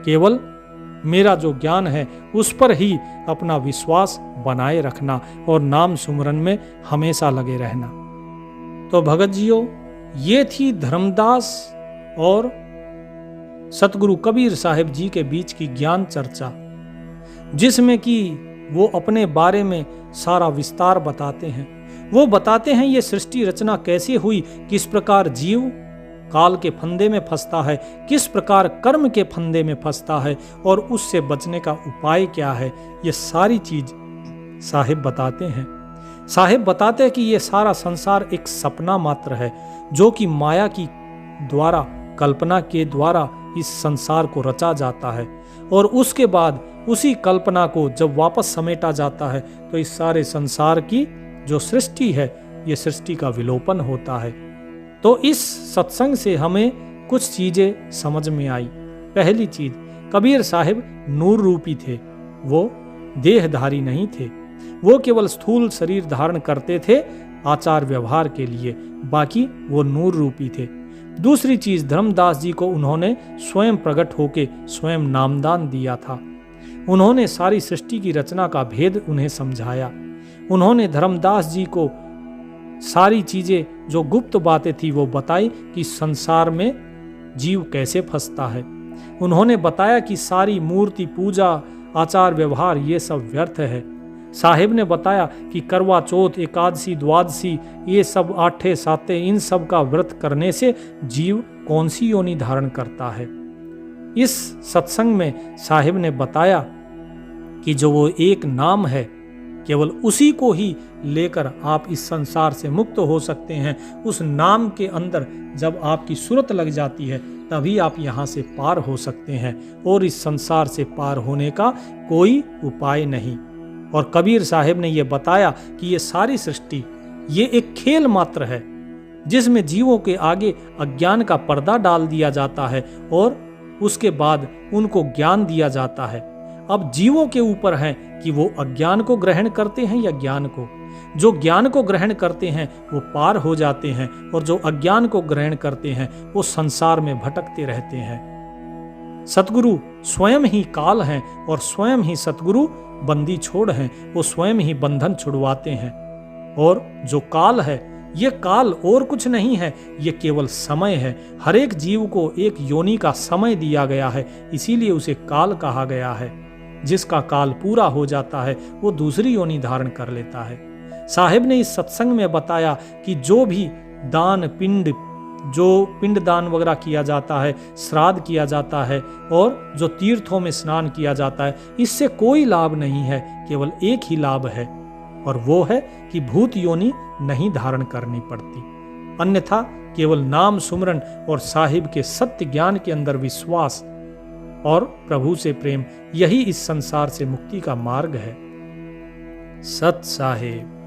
केवल मेरा जो ज्ञान है उस पर ही अपना विश्वास बनाए रखना और नाम सुमरन में हमेशा लगे रहना। तो भगत जियो, ये थी धर्मदास और सतगुरु कबीर साहिब जी के बीच की ज्ञान चर्चा, जिसमें कि वो अपने बारे में सारा विस्तार बताते हैं। वो बताते हैं ये सृष्टि रचना कैसे हुई, किस प्रकार जीव काल के फंदे में फंसता है, किस प्रकार कर्म के फंदे में फंसता है और उससे बचने का उपाय क्या है। ये सारी चीज साहिब बताते हैं। साहिब बताते हैं कि ये सारा संसार एक सपना मात्र है, जो कि माया की द्वारा, कल्पना के द्वारा इस संसार को रचा जाता है, और उसके बाद उसी कल्पना को जब वापस समेटा जाता है तो इस सारे संसार की जो सृष्टि है, ये सृष्टि का विलोपन होता है। तो इस सत्संग से हमें कुछ चीजें समझ में आई। पहली चीज, कबीर साहिब नूर रूपी थे, वो देहधारी नहीं थे। वो केवल स्थूल शरीर धारण करते थे आचार व्यवहार के लिए, बाकी वो नूर रूपी थे। दूसरी चीज, धर्मदास जी को उन्होंने स्वयं प्रकट होके स्वयं नामदान दिया था। उन्होंने सारी सृष्टि की रचना का भेद उन्हें समझाया। उन्होंने धर्मदास जी को सारी चीजें जो गुप्त बातें थी वो बताई कि संसार में जीव कैसे फंसता है। उन्होंने बताया कि सारी मूर्ति पूजा आचार व्यवहार ये सब व्यर्थ है। साहिब ने बताया कि करवा चौथ, एकादशी, द्वादशी, ये सब आठे साते, इन सब का व्रत करने से जीव कौन सी योनि धारण करता है। इस सत्संग में साहिब ने बताया कि जो वो एक नाम है, केवल उसी को ही लेकर आप इस संसार से मुक्त हो सकते हैं। उस नाम के अंदर जब आपकी सूरत लग जाती है तभी आप यहाँ से पार हो सकते हैं, और इस संसार से पार होने का कोई उपाय नहीं। और कबीर साहिब ने यह बताया कि ये सारी सृष्टि ये एक खेल मात्र है, जिसमें जीवों के आगे अज्ञान का पर्दा डाल दिया जाता है और उसके बाद उनको ज्ञान दिया जाता है। अब जीवों के ऊपर है कि वो अज्ञान को ग्रहण करते हैं या ज्ञान को। जो ज्ञान को ग्रहण करते हैं वो पार हो जाते हैं, और जो अज्ञान को ग्रहण करते हैं वो संसार में भटकते रहते हैं। सतगुरु स्वयं ही काल हैं और स्वयं ही सतगुरु बंदी छोड़ हैं, वो स्वयं ही बंधन छुड़वाते हैं। और जो काल है, ये काल और कुछ नहीं है, ये केवल समय है। हर एक जीव को एक योनि का समय दिया गया है, इसीलिए उसे काल कहा गया है। जिसका काल पूरा हो जाता है वो दूसरी योनि धारण कर लेता है। साहिब ने इस सत्संग में बताया कि जो भी दान पिंड, जो पिंड दान वगैरह किया जाता है, श्राद्ध किया जाता है और जो तीर्थों में स्नान किया जाता है, इससे कोई लाभ नहीं है, केवल एक ही लाभ है, और वो है कि भूत योनि नहीं धारण करनी पड़ती। अन्यथा केवल नाम सुमरन और साहिब के सत्य ज्ञान के अंदर विश्वास और प्रभु से प्रेम, यही इस संसार से मुक्ति का मार्ग है। सत साहिब।